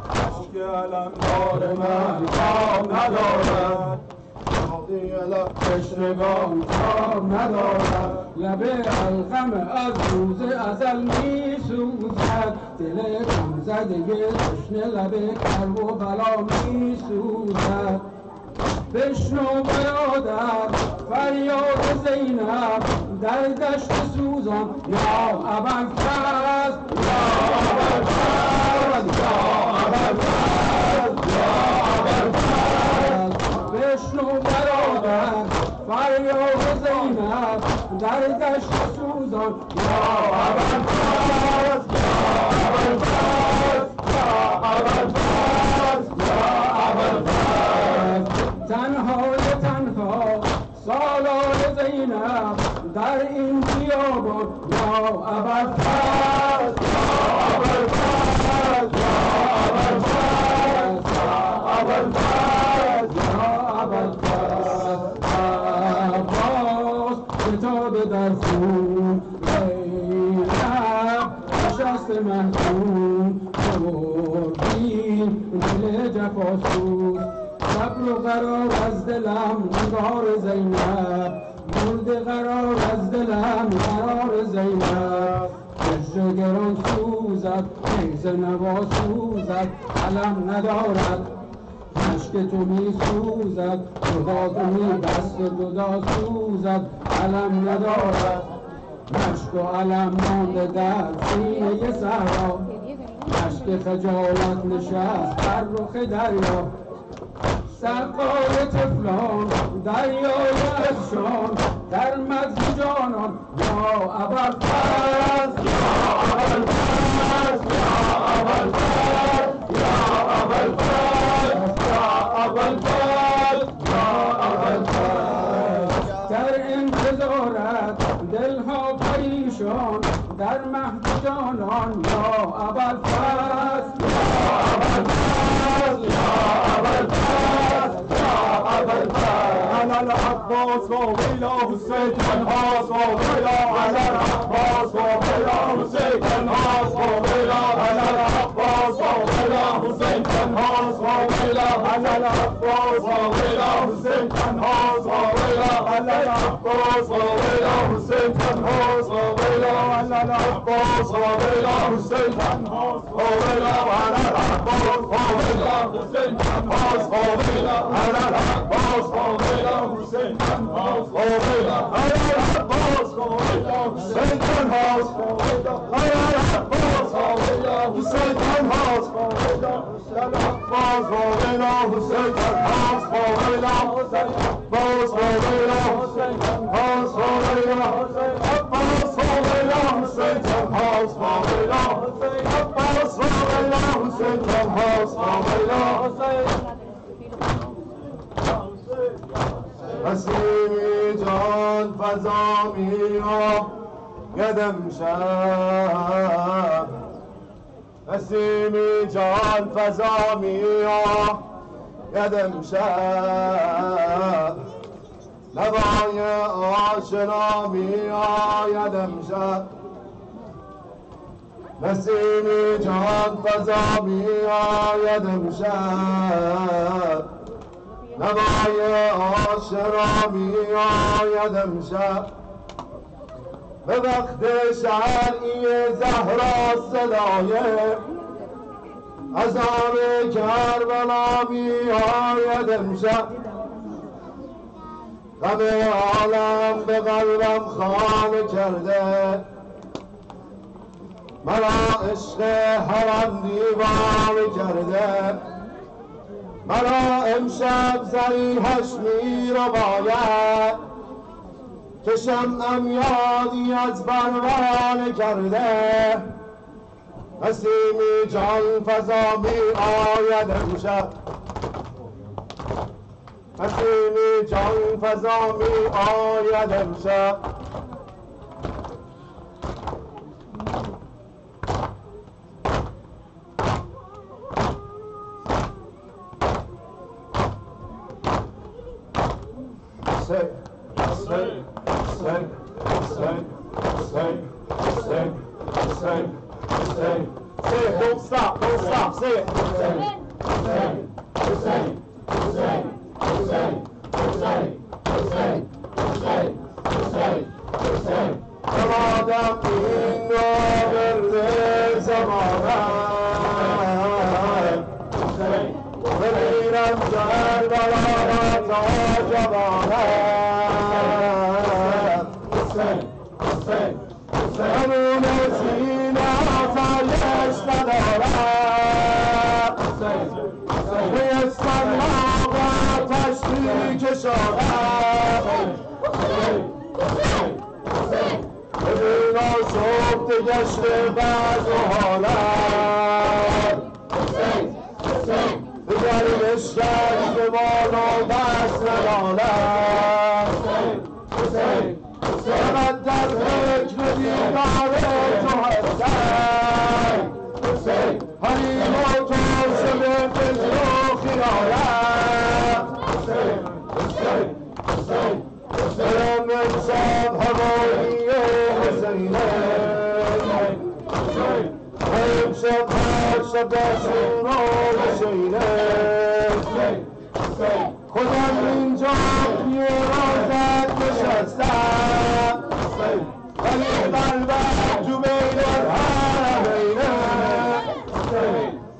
مشک علمدار من خواب ندارد ساقی لب تشنگان خواب ندارد لب الخم از روز ازل می سوزد دل کم زده تشنه لب کرب و بلا می سوزد بشنو برادر فریاد زینب در دشت سوزان یا ابوالفضل یا ابوالفضل یا ابوالفضل یا ابوالفضل بشنو برادر فریاد زینب در دشت سوزان یا ابوالفضل یا ابوالفضل یا زینب در این بیابان یا ابوالفضل یا ابوالفضل یا ابوالفضل یا ابوالفضل یا ابوالفضل عباس کتاب در خون زینب نشست محزون بردین دل جفاسوز صبر و قرار از دلم نگار زینب مرد قرار از دلم قرار زینب عشق گران سوزد نیز نوا سوزد علم ندارد عشق تو می سوزد خدا تو می دست جدا سوزد علم ندارد مشک و علم مانده در سینه صحرا مشک خجالت نشست بر رخ دریا سقای طفلان دریای افشان در مغز جانان یا ابوالفضل یا ابوالفضل یا ابوالفضل یا ابوالفضل یا ابوالفضل یا ابوالفضل در انتظارت دلها پریشان در مهد جانان یا ابوالفضل یا ابوالفضل یا ابوالفضل یا ابوالفضل على العباس وإلى حسين الناس وإلى على العباس وإلى حسين الناس وإلى على العباس وإلى حسين الناس وإلى على العباس وإلى حسين الناس وإلى على العباس وإلى حسين الناس وإلى على العباس وإلى حسين الناس وإلى على العباس وإلى حسين الناس وإلى على العباس وإلى حسين الناس وإلى على العباس وإلى حسين الناس وإلى على العباس وإلى حسين الناس وإلى على العباس وإلى حسين الناس وإلى حسين الناس وإلى حسين الناس وإلى عباس وإلى حسين الناس وإلى عباس وإلى حسين الناس وإلى نسیمی جان فضا میآید امشب نسیمی جان فضا میآید امشب نوای آشنا میآید امشب نسیمی جان فضا میآید امشب نوای آشنا میآید امشب به وقت شرعی زهرا صدای اذان کربلا میآید امشب غم عالم به قلبم خانه کرده مرا عشق حرم دیوانه کرده مرا امشب ضریحش میرباید که شمعم یادی از پروانه کرده نسیمی جان فضا می آید امشب نسیمی جان فضا می آید امشب Say, say, say, say, say, say, say, say, say it, don't stop, say it. Say, say, say, say, say, say, say, say, say. Zamanım inno verdi zamanım. Verdirem Kerbala'na tacabanım. Emune sine ateş ندارم. Kıyıstan lava taşlı keşarım. ببین آشفت گشته بعض و حالم دیگر بشکن که بالا بس ندانم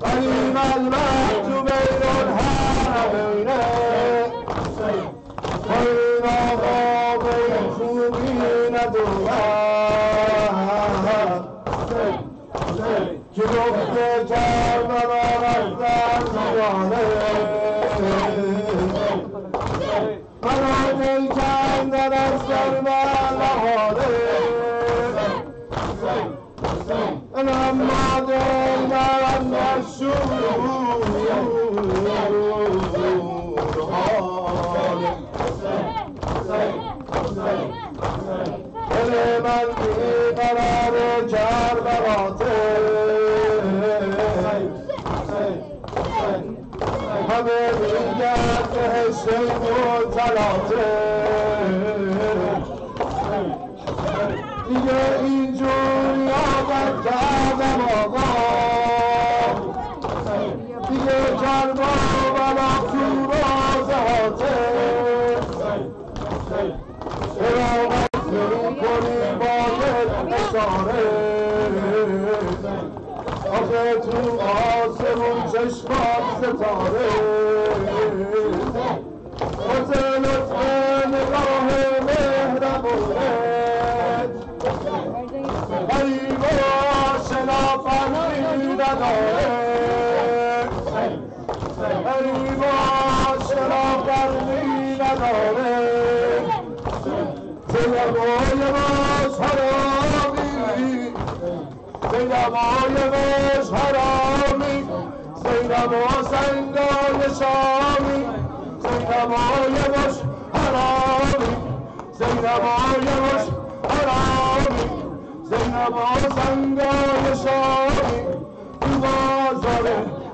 قريب المجد بين الحرمين خير غابين خوبين دوام که گفته کربلا رفتن زمانه مرا دل کندن از کربلا حاله اما دل من مشهور دل من بیقرار کربلاته همه میگن بهشت مبتلاته دیگه اینجور یادم کردم آقا دیگه کربلا تو رازهاته اراغت میکنی باید اشاره آخه تو آسمون چشمات ستاره واسه لطف نگاه مهربونت غریب و شنافرمی نداره غریب و شنافرمی نداره زیبای باش حرامی زیبای باش حرامی زیبا سنگای شامی زیبای باش حرامی زیبای باش حرامی زیبا سنگای شامی تو بازار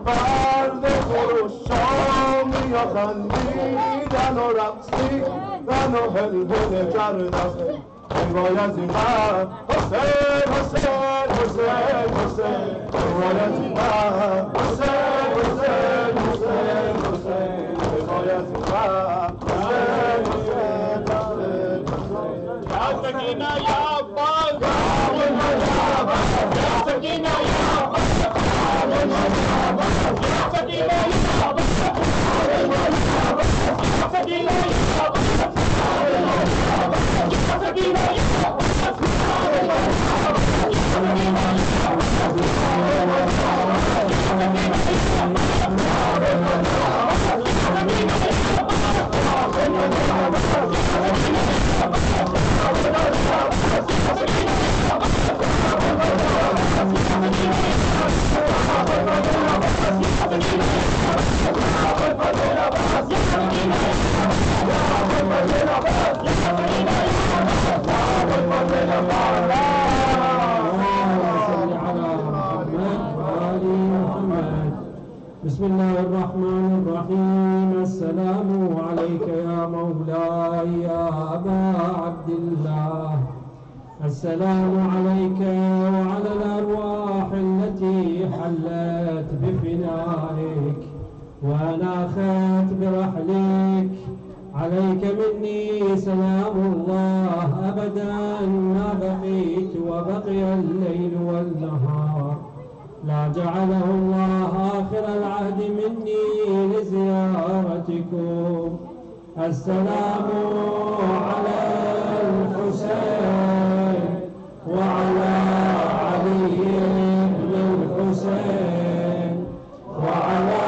مرد خروش شامی یا خندیدن و رقصیدن و هلهله کردن وای از این من حسین حسین حسین حسین وای از این من حسین حسین حسین حسین وای از این من حسین حسین حسین یا سکینه یا عباس یا عباس یا سکینه یا عباس یا سکینه یا عباس یا سکینه یا بسم الله الرحمن الرحيم السلام عليك يا مولاي يا أبا عبد الله السلام عليك وعلى الأرواح التي حلت بفنائك وناخت برحلك عليك مني سلام الله أبدا ما بقيت وبقي الليل والنهار لا جعله الله آخر العهد مني لزيارتكم السلام على الحسين وعلى علي بن الحسين وعلى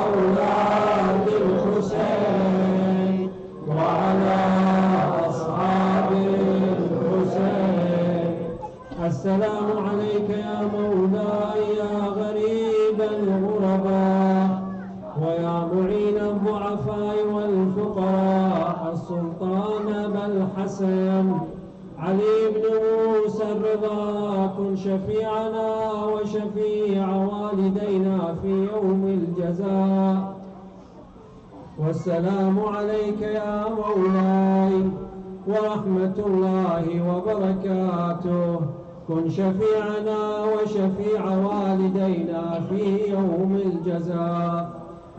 أولاد الحسين وعلى أصحاب الحسين السلام عليك يا مولاي يا غريب الغرباء ويا معين الضعفاء والفقراء السلطان أبا الحسن علي بن موسى الرضا كن شفيعنا وشفيع والدينا في يوم الجزاء والسلام عليك يا مولاي ورحمة الله وبركاته كن شفيعنا وشفيع والدينا في يوم الجزاء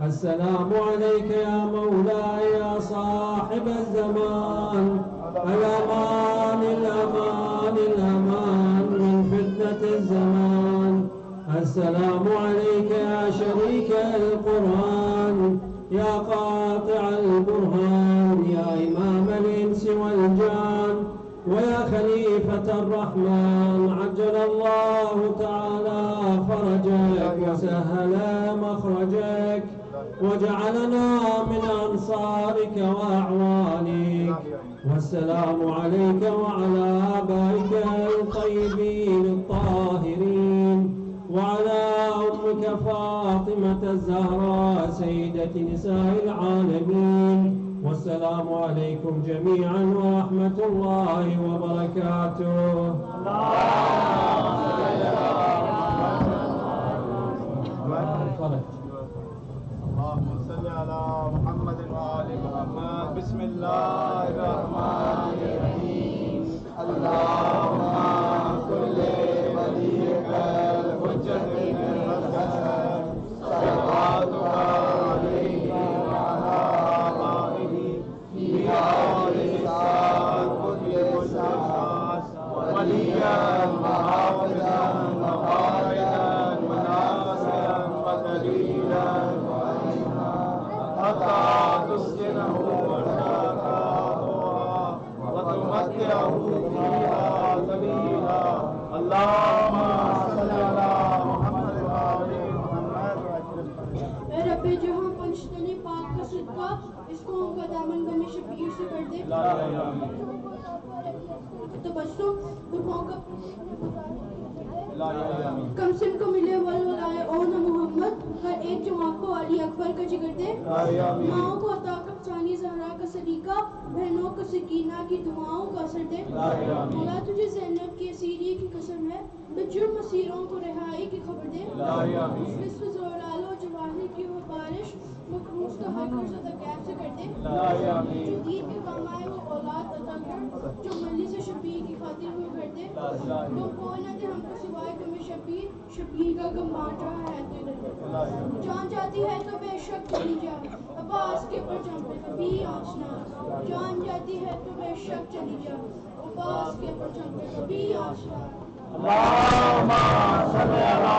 السلام عليك يا مولاي يا صاحب الزمان الأمان الأمان الأمان من فتنة الزمان السلام عليك يا شريك القرآن يا قاطع البرهان يا إمام الإنس والجان ويا خليفة الرحمن عجل الله تعالى فرجك وسهل مخرجك وجعلنا من أنصارك وأعوانك والسلام عليك وعلى آبائك الطيبين الطاهرين وعلى أمك فاطمة الزهراء سيدة نساء العالمين والسلام عليكم جميعا ورحمة الله وبركاته. اللهم صل على محمد وآل محمد. بسم الله الرحمن الرحيم. اللهم كل وليك الحجة بن الحسن صلواتك عليه وعلى آبائه في آل الساعة كل الساعات وليا وحافظا وقائدا وناصرا ودليلا حتى تسكنه وتركها وتمتعه فيها ذليلا. اللهم صل على محمد وآل محمد. रब्बे जहां पंचतनी पाक का सदका इस कौम का दामन गमे शबीर से कर दे। तो बच्चों दुआओं का कम से कम मिले वाले और न मोहम्मद हर एक जवान को अली अकबर का जिक्र दे। माओ को अता कप्तानी ज़हरा का सलीका बहनों को सकीना की दुआओं का असर दे। मौला तुझे ज़ैनब की असीरी की कसम है बजुर्ग मसीरों को रिहाई की खबर दे। मुफलिस ज़ोरालो जवाहिर की वो बारिश मखरूज का हर कर्ज़ अदा कैफ से कर दे। जो दीन के काम आए वो औलाद अता कर जो मल्ली से शबीर की खातिर वो कर दे। तुम कोई न दे हमको सिवाय तुम्हें शबीर शबीर का गम बांट रहा है तो जान जाती है तो बेशक चली जा अब्बास के परचम पे कभी आँचना। जान जाती है तो बेशक चली जा अब्बास के परचम पे कभी आँचना। اللهم صل على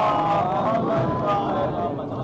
محمد وآل محمد.